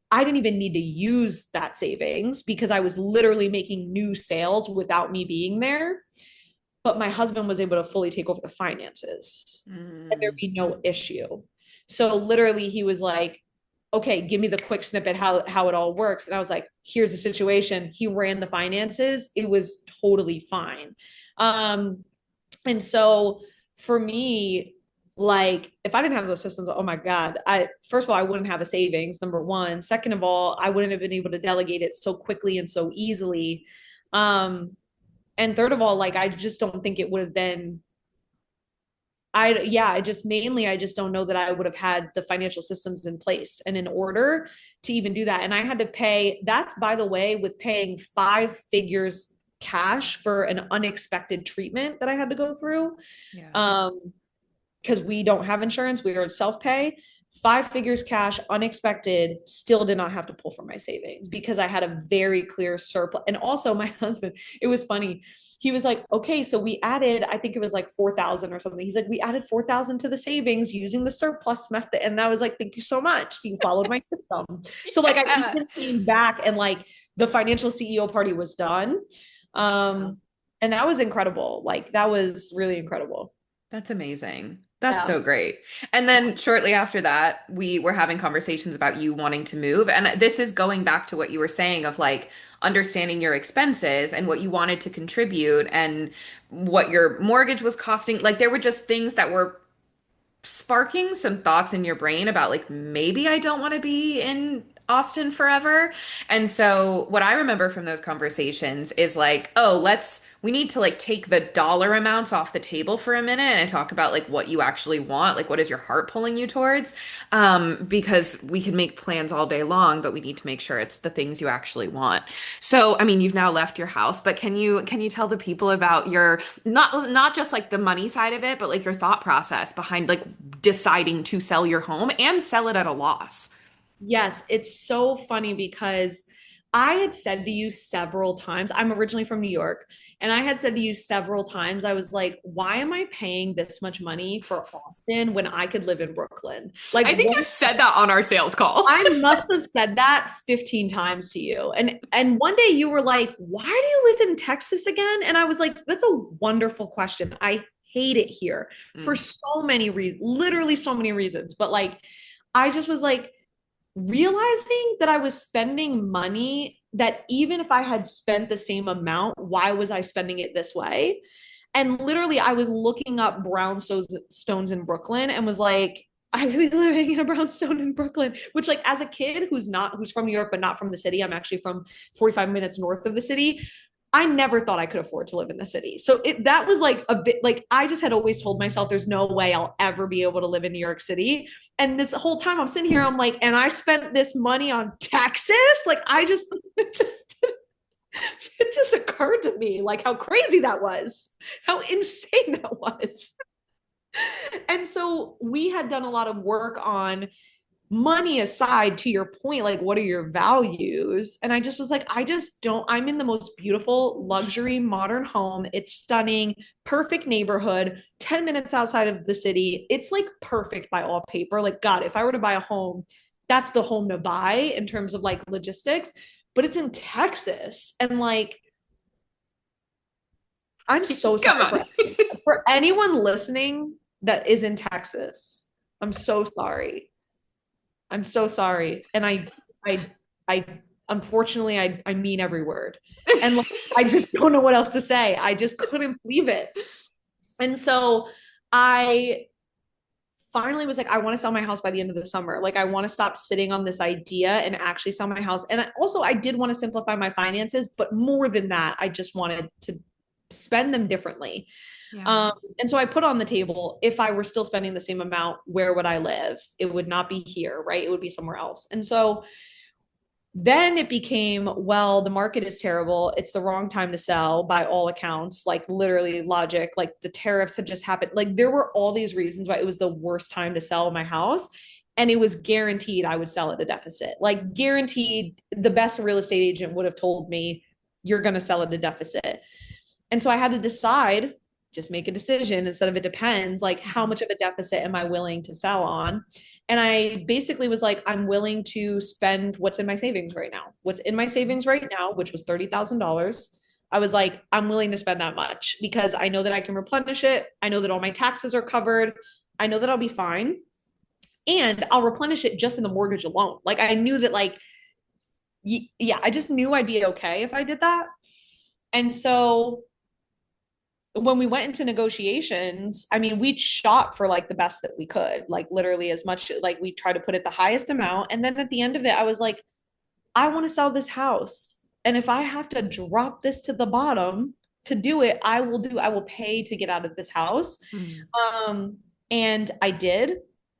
I didn't even need to use that savings because I was literally making new sales without me being there. But my husband was able to fully take over the finances and there'd be no issue. So literally he was like, okay, give me the quick snippet how it all works. And I was like, here's the situation. He ran the finances. It was totally fine. And so for me, like if I didn't have those systems, oh my God, first of all, I wouldn't have a savings, number one. Second of all, I wouldn't have been able to delegate it so quickly and so easily. And third of all, like I just don't think it would have been I just don't know that I would have had the financial systems in place and in order to even do that. And I had to pay, that's by the way, with paying 5 figures cash for an unexpected treatment that I had to go through. Yeah. Because we don't have insurance, we are self-pay. 5 figures cash, unexpected, still did not have to pull from my savings because I had a very clear surplus. And also my husband, it was funny. He was like, okay, so we added, I think it was like 4,000 or something. He's like, we added 4,000 to the savings using the surplus method. And I was like, thank you so much. You followed my system. So like I even came back and like the financial CEO party was done. And that was incredible. Like that was really incredible. That's amazing. That's so great. And then shortly after that, we were having conversations about you wanting to move. And this is going back to what you were saying of like understanding your expenses and what you wanted to contribute and what your mortgage was costing. Like there were just things that were sparking some thoughts in your brain about like maybe I don't want to be in Austin forever. And so what I remember from those conversations is like, oh, we need to like take the dollar amounts off the table for a minute and talk about like what you actually want, like what is your heart pulling you towards? Because we can make plans all day long, but we need to make sure it's the things you actually want. So, I mean, you've now left your house, but can you tell the people about your not just like the money side of it, but like your thought process behind like deciding to sell your home and sell it at a loss? Yes, it's so funny because I had said to you several times, I'm originally from New York, and I had said to you several times, I was like, why am I paying this much money for Austin when I could live in Brooklyn? Like, I think you said that on our sales call. I must have said that 15 times to you. And one day you were like, why do you live in Texas again? And I was like, that's a wonderful question. I hate it here for so many reasons, literally so many reasons. But like, I just was like, realizing that I was spending money that even if I had spent the same amount, why was I spending it this way? And literally, I was looking up brownstones in Brooklyn and was like, I could be living in a brownstone in Brooklyn, which like as a kid who's from New York, but not from the city, I'm actually from 45 minutes north of the city. I never thought I could afford to live in the city. So that was like a bit like, I just had always told myself there's no way I'll ever be able to live in New York City. And this whole time I'm sitting here, I'm like, and I spent this money on Texas. Like it just occurred to me like how crazy that was, how insane that was. And so we had done a lot of work on money aside, to your point, like, what are your values? And I just was like, I just don't, I'm in the most beautiful luxury modern home. It's stunning, perfect neighborhood, 10 minutes outside of the city. It's like perfect by all paper. Like, God, if I were to buy a home, that's the home to buy in terms of like logistics, but it's in Texas. And like, I'm so Come sorry on. for anyone listening that is in Texas. I'm so sorry. I'm so sorry. And I, unfortunately, I mean every word. And like, I just don't know what else to say. I just couldn't believe it. And so I finally was like, I want to sell my house by the end of the summer. Like, I want to stop sitting on this idea and actually sell my house. And I did want to simplify my finances, but more than that, I just wanted to spend them differently. Yeah. And so I put on the table, if I were still spending the same amount, where would I live? It would not be here, right? It would be somewhere else. And so then it became, well, the market is terrible. It's the wrong time to sell by all accounts, like literally logic, like the tariffs had just happened. Like there were all these reasons why it was the worst time to sell my house. And it was guaranteed I would sell at a deficit. Like guaranteed, the best real estate agent would have told me, you're going to sell at a deficit. And so I had to decide, just make a decision instead of it depends, like how much of a deficit am I willing to sell on? And I basically was like, I'm willing to spend what's in my savings right now. What's in my savings right now, which was $30,000. I was like, I'm willing to spend that much because I know that I can replenish it. I know that all my taxes are covered. I know that I'll be fine. And I'll replenish it just in the mortgage alone. Like I knew that, like, yeah, I just knew I'd be okay if I did that. And so when we went into negotiations, I mean, we shot for like the best that we could, like literally as much, like we tried to put it the highest amount. And then at the end of it, I was like, I want to sell this house. And if I have to drop this to the bottom to do it, I will pay to get out of this house. Mm. And I did.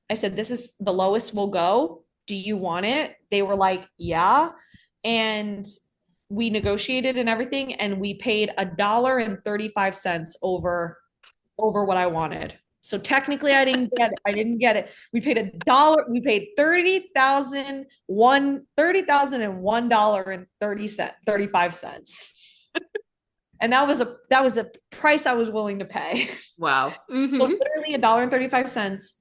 I said, this is the lowest we'll go. Do you want it? They were like, yeah. And we negotiated and everything, and we paid $1.35 over what I wanted. So technically I didn't get it. I didn't get it. We paid we paid $30,001 and 35 cents. And that was a price I was willing to pay. Wow. Mm-hmm. So literally $1.35.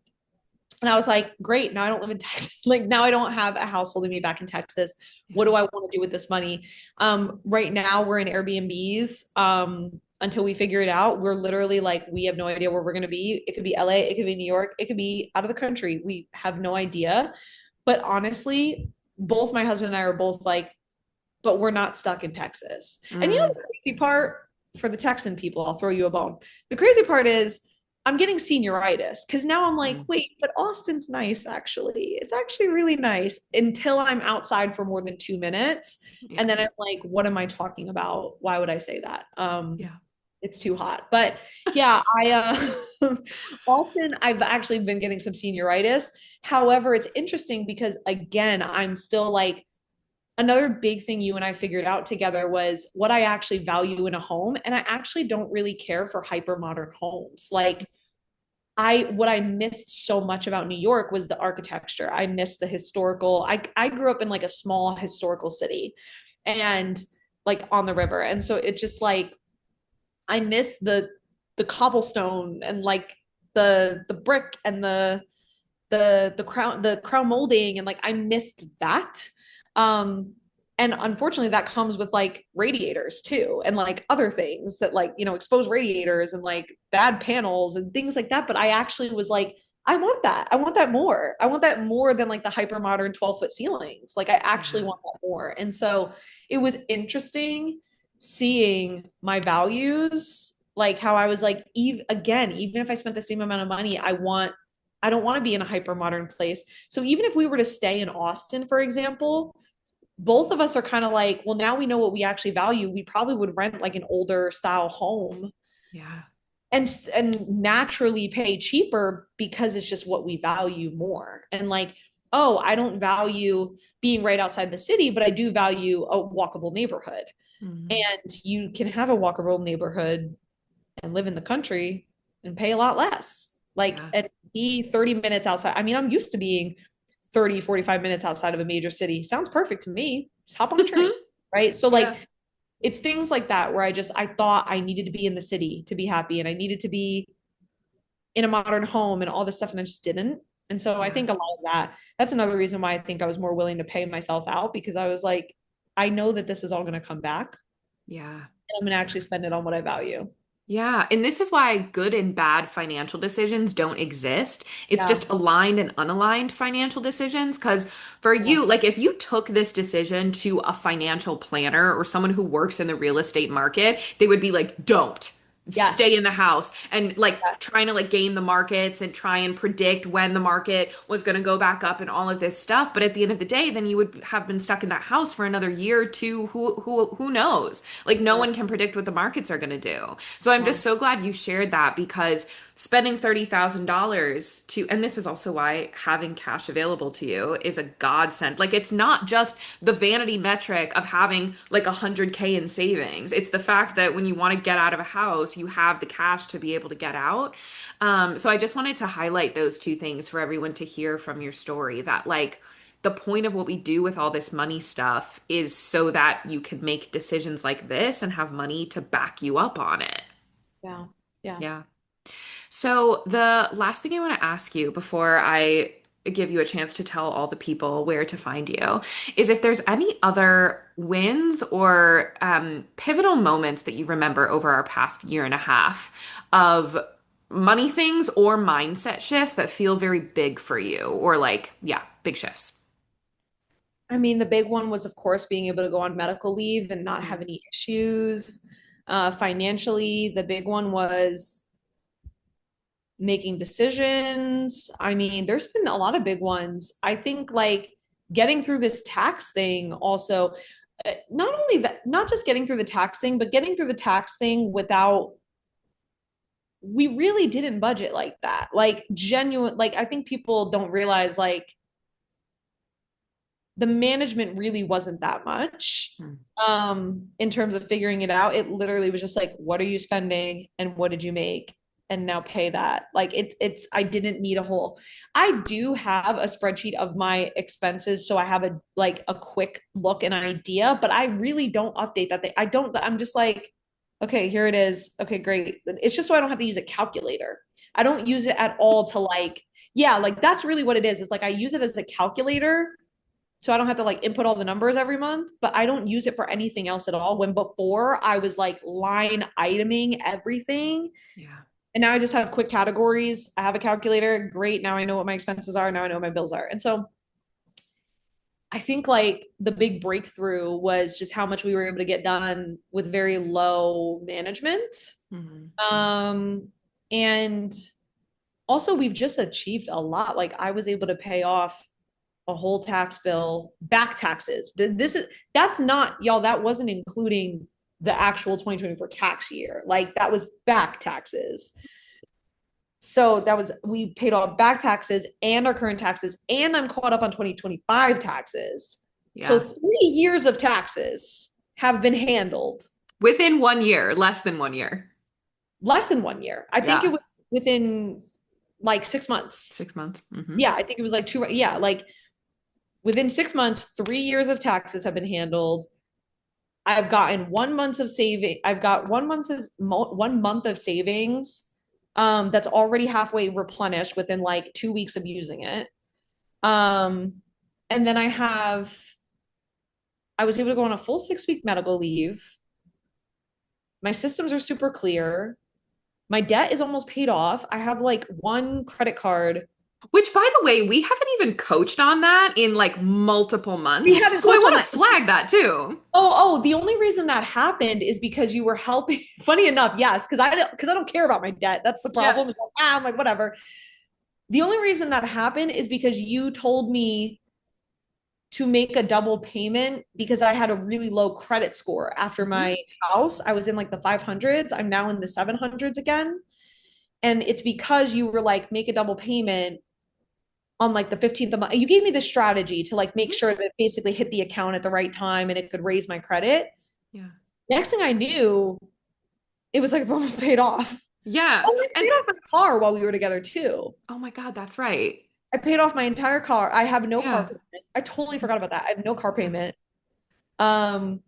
And I was like, great. Now I don't live in Texas. Like now I don't have a house holding me back in Texas. What do I want to do with this money? Right now we're in Airbnbs. Until we figure it out, we're literally like, we have no idea where we're going to be. It could be LA, it could be New York, it could be out of the country. We have no idea. But honestly, both my husband and I are both like, but we're not stuck in Texas. And you know, the crazy part for the Texan people, I'll throw you a bone. The crazy part is I'm getting senioritis because now I'm like, wait, but Austin's nice, actually. It's actually really nice until I'm outside for more than 2 minutes. Yeah. And then I'm like, what am I talking about? Why would I say that? Yeah. It's too hot. But yeah, Austin, I've actually been getting some senioritis. However, it's interesting because again, I'm still like, another big thing you and I figured out together was what I actually value in a home. And I actually don't really care for hyper modern homes. Like what I missed so much about New York was the architecture. I missed the historical. I grew up in like a small historical city and like on the river. And so it just like I miss the cobblestone and like the brick and the crown molding, and like I missed that. And unfortunately that comes with like radiators too, and like other things that like, you know, exposed radiators and like bad panels and things like that. But I actually was like, I want that. I want that more. I want that more than like the hyper modern 12-foot ceilings. Like I actually want that more. And so it was interesting seeing my values, like how I was like, even if I spent the same amount of money, I don't want to be in a hyper modern place. So even if we were to stay in Austin, for example, both of us are kind of like, well, now we know what we actually value. We probably would rent like an older style home. Yeah. And naturally pay cheaper because it's just what we value more. And like, oh, I don't value being right outside the city, but I do value a walkable neighborhood. Mm-hmm. And you can have a walkable neighborhood and live in the country and pay a lot less. like, Yeah. and be 30 minutes outside. I mean, I'm used to being 30, 45 minutes outside of a major city. Sounds perfect to me. Just hop on a train. Right. So Yeah. like it's things like that where I thought I needed to be in the city to be happy and I needed to be in a modern home and all this stuff. And I just didn't. And so I Yeah. think a lot of that's another reason why I think I was more willing to pay myself out because I was like, I know that this is all going to come back Yeah. and I'm going to actually spend it on what I value. Yeah, and this is why good and bad financial decisions don't exist. It's Yeah. just aligned and unaligned financial decisions. Because for Yeah. you, like if you took this decision to a financial planner or someone who works in the real estate market, they would be like, don't stay Yes. in the house and like Yes. trying to like game the markets and try and predict when the market was going to go back up and all of this stuff. But at the end of the day, then you would have been stuck in that house for another year or two. Who knows? Like no Yeah. one can predict what the markets are going to do. So I'm Yeah. just so glad you shared that because spending $30,000 to, and this is also why having cash available to you is a godsend. Like it's not just the vanity metric of having like 100K in savings. It's the fact that when you want to get out of a house, you have the cash to be able to get out. So I just wanted to highlight those two things for everyone to hear from your story that like, the point of what we do with all this money stuff is so that you can make decisions like this and have money to back you up on it. Yeah. Yeah. Yeah. So the last thing I want to ask you before I give you a chance to tell all the people where to find you is if there's any other wins or pivotal moments that you remember over our past year and a half of money things or mindset shifts that feel very big for you or like, yeah, big shifts. I mean, the big one was, of course, being able to go on medical leave and not have Mm. any issues. Financially, the big one was making decisions. I mean, there's been a lot of big ones. I think like getting through this tax thing also, not only that, not just getting through the tax thing, but getting through the tax thing without, we really didn't budget like that. Like genuine, like I think people don't realize like the management really wasn't that much Mm. in terms of figuring it out. It literally was just like, what are you spending and what did you make, and now pay that. Like it's I didn't need a whole, I do have a spreadsheet of my expenses so I have a like a quick look and idea, but I really don't update that thing. I don't, I'm just like, okay, here it is, okay, great. It's just so I don't have to use a calculator. I don't use it at all to like, yeah, like that's really what it is. It's like I use it as a calculator so I don't have to like input all the numbers every month, but I don't use it for anything else at all. When before I was like line iteming everything, Yeah. and now I just have quick categories. I have a calculator. Great. Now I know what my expenses are. Now I know what my bills are. And so I think like the big breakthrough was just how much we were able to get done with very low management. Mhm. Um, and also we've just achieved a lot. Like I was able to pay off a whole tax bill, back taxes. This is, that's not, y'all, that wasn't including the actual 2024 tax year. Like that was back taxes. So that was, we paid off back taxes and our current taxes, and I'm caught up on 2025 taxes. So Yeah. 3 years of taxes have been handled. Within 1 year, less than 1 year. Less than 1 year. I think it Yeah. was within like 6 months. 6 months. Yeah, I think it was like two, yeah, like within 6 months, 3 years of taxes have been handled. I've gotten 1 month of saving. I've got 1 month of savings that's already halfway replenished within like 2 weeks of using it. Um, and then I was able to go on a full 6 week medical leave. My systems are super clear. My debt is almost paid off. I have like one credit card. Which, by the way, we haven't even coached on that in like multiple months. We haven't So I coached on want to that. flag that too. The only reason that happened is because you were helping. Funny enough, yes, because I don't care about my debt. That's the Yeah. problem. It's like, I'm like, whatever. The only reason that happened is because you told me to make a double payment because I had a really low credit score after Mhm. my house. I was in like the 500s. I'm now in the 700s again. And it's because you were like, make a double payment on like the 15th of month. You gave me the strategy to like make Mhm. sure that it basically hit the account at the right time and it could raise my credit. Yeah. Next thing I knew, it was like almost paid off. Yeah. Oh, I And paid off my car while we were together too. oh my God, that's right. I paid off my entire car. I have no car Yeah. payment. I totally forgot about that. I have no car Yeah. payment. Um,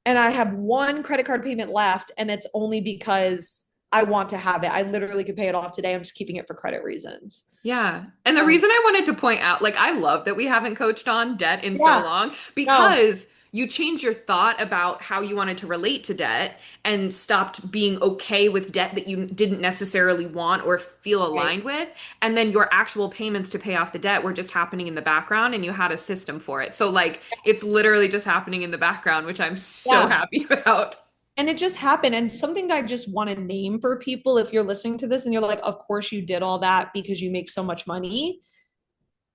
and I have one credit card payment left, and it's only because I want to have it. I literally could pay it off today. I'm just keeping it for credit reasons. Yeah. And the Um, reason I wanted to point out, like, I love that we haven't coached on debt in so yeah, long no, because you changed your thought about how you wanted to relate to debt and stopped being okay with debt that you didn't necessarily want or feel right. aligned with. And then your actual payments to pay off the debt were just happening in the background and you had a system for it. So, like, it's literally just happening in the background, which I'm so Yeah. happy about. And it just happened. And something that I just want to name for people, if you're listening to this and you're like, of course you did all that because you make so much money.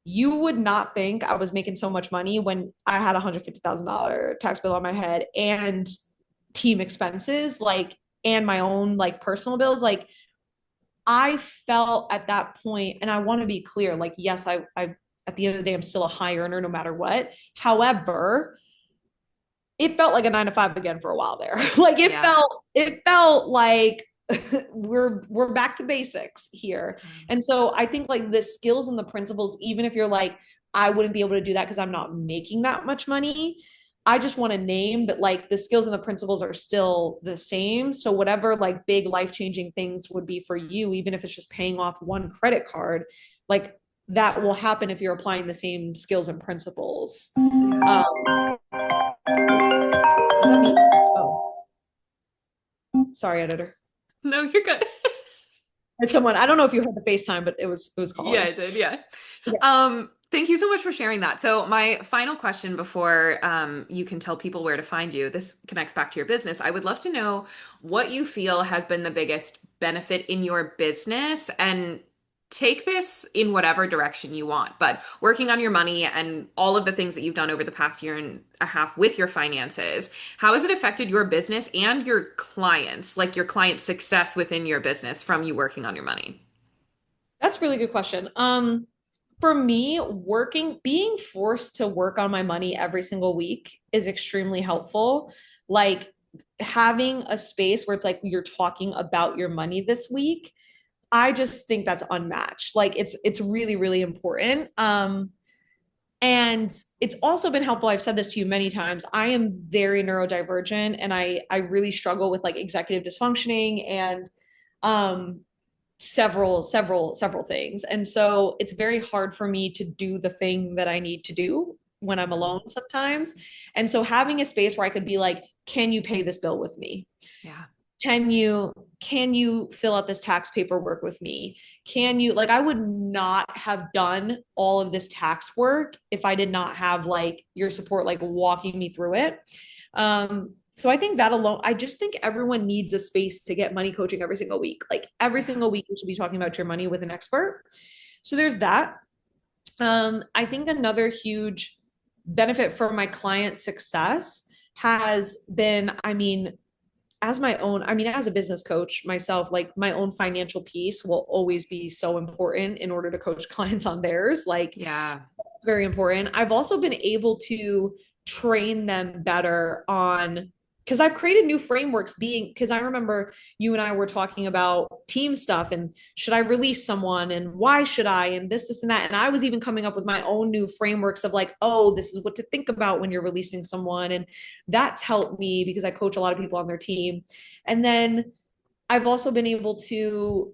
You would not think I was making so much money when I had a $150,000 tax bill on my head and team expenses, like, and my own like personal bills. Like, I felt at that point, and I want to be clear, like, yes, I, at the end of the day, I'm still a high earner no matter what. However, it felt like a 9 to 5 again for a while there. Like Yeah. it felt like we're back to basics here. And so I think like the skills and the principles, even if you're like, I wouldn't be able to do that because I'm not making that much money. I just want to name that like the skills and the principles are still the same. So whatever like big life-changing things would be for you, even if it's just paying off one credit card, like that will happen if you're applying the same skills and principles. Yeah. Was that me? Oh, sorry, editor. No, you're good. It's someone. I don't know if you heard the FaceTime, but it was Yeah, calling. I did. Yeah. Okay. Thank you so much for sharing that. So my final question before you can tell people where to find you, this connects back to your business. I would love to know what you feel has been the biggest benefit in your business and take this in whatever direction you want. But working on your money and all of the things that you've done over the past year and a half with your finances, how has it affected your business and your clients, like your client success within your business from you working on your money? That's a really good question. For me, being forced to work on my money every single week is extremely helpful. Like having a space where it's like you're talking about your money this week, I just think that's unmatched. Like it's really, really important. And it's also been helpful. I've said this to you many times. I am very neurodivergent and I really struggle with like executive dysfunctioning and um several things. And so it's very hard for me to do the thing that I need to do when I'm Mhm. alone sometimes. And so having a space where I could be like, can you pay this bill with me? Yeah. Can you fill out this tax paperwork with me? Can you, like, I would not have done all of this tax work if I did not have like your support, like walking me through it. So I think that alone, I just think everyone needs a space to get money coaching every single week. Like every Yeah. single week you should be talking about your money with an expert. So there's that. I think another huge benefit for my client success has been, I mean, as a business coach myself, like my own financial piece will always be so important in order to coach clients on theirs. Like, Yeah. very important. I've also been able to train them better on because I've created new frameworks because I remember you and I were talking about team stuff and should I release someone and why should I and this and that. And I was even coming up with my own new frameworks of like, oh, this is what to think about when you're releasing someone. And that's helped me because I coach a lot of people on their team. And then I've also been able to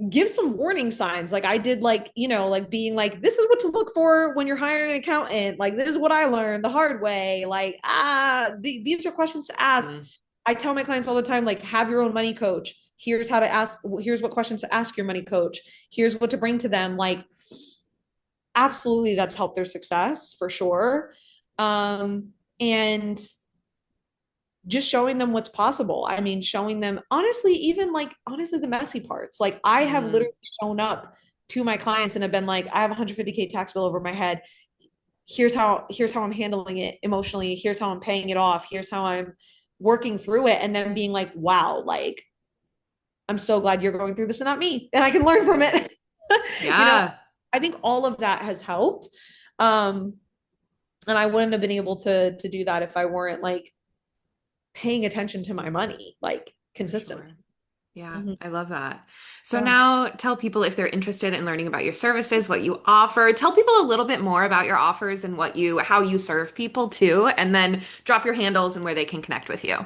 give some warning signs. Like I did, like, like being like, this is what to look for when you're hiring an accountant. Like, this is what I learned the hard way. Like, these are questions to ask. Mm. I tell my clients all the time, like, have your own money coach. Here's how to ask, here's what questions to ask your money coach. Here's what to bring to them. Like, absolutely, that's helped their success for sure. And just showing them what's possible. I mean, showing them honestly, even like honestly, the messy parts. Like I have Mm. literally shown up to my clients and have been like, I have a 150K tax bill over my head. Here's how I'm handling it emotionally. Here's how I'm paying it off. Here's how I'm working through it. And then being like, wow, like I'm so glad you're going through this and not me. And I can learn from it. you know, Yeah. I think all of that has helped. Um, and I wouldn't have been able to do that if I weren't like paying attention to my money like For consistently. sure. Yeah, Mhm. I love that. So Yeah. now tell people if they're interested in learning about your services, what you offer. Tell people a little bit more about your offers and how you serve people too, and then drop your handles and where they can connect with you.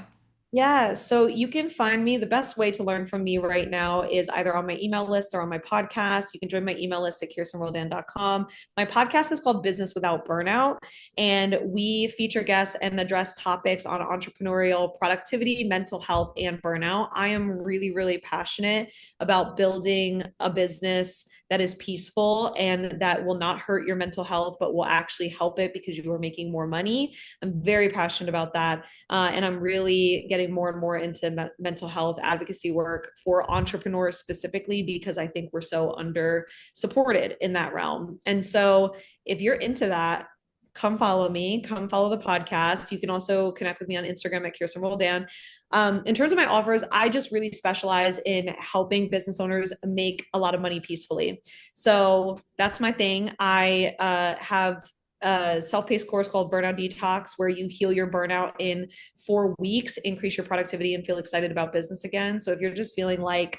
Yeah, so you can find me. The best way to learn from me right now is either on my email list or on my podcast. You can join my email list at kirstenroldan.com. My podcast is called Business Without Burnout, and we feature guests and address topics on entrepreneurial productivity, mental health, and burnout. I am really, really passionate about building a business that is peaceful and that will not hurt your mental health, but will actually help it because you are making more money. I'm very passionate about that. And I'm really getting more and more into mental health advocacy work for entrepreneurs specifically because I think we're so under supported in that realm. And so if you're into that, come follow me, come follow the podcast. You can also connect with me on Instagram at Kirsten Roldan. In terms of my offers, I just really specialize in helping business owners make a lot of money peacefully. So that's my thing. I have a self-paced course called Burnout Detox, where you heal your burnout in 4 weeks, increase your productivity, and feel excited about business again. So if you're just feeling like,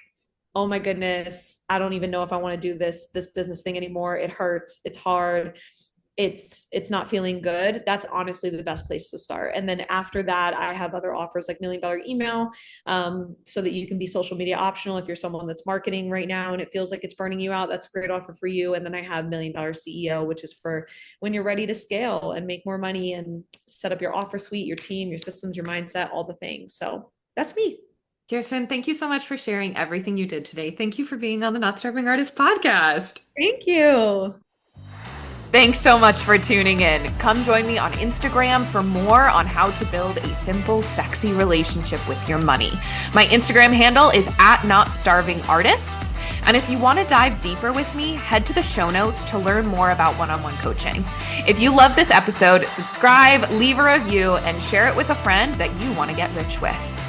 oh my goodness, I don't even know if I want to do this business thing anymore. It hurts. It's hard. It's not feeling good. That's honestly the best place to start. And then after that, I have other offers like $1 Million Email, so that you can be social media optional if you're someone that's marketing right now and it feels like it's burning you out. That's a great offer for you. And then I have $1 Million CEO, which is for when you're ready to scale and make more money and set up your offer suite, your team, your systems, your mindset, all the things. So that's me. Kirsten, thank you so much for sharing everything you did today. Thank you for being on the Not Starving Artist podcast. Thank you. Thanks so much for tuning in. Come join me on Instagram for more on how to build a simple, sexy relationship with your money. My Instagram handle is @NotStarvingArtists. And if you want to dive deeper with me, head to the show notes to learn more about one-on-one coaching. If you love this episode, subscribe, leave a review, and share it with a friend that you want to get rich with.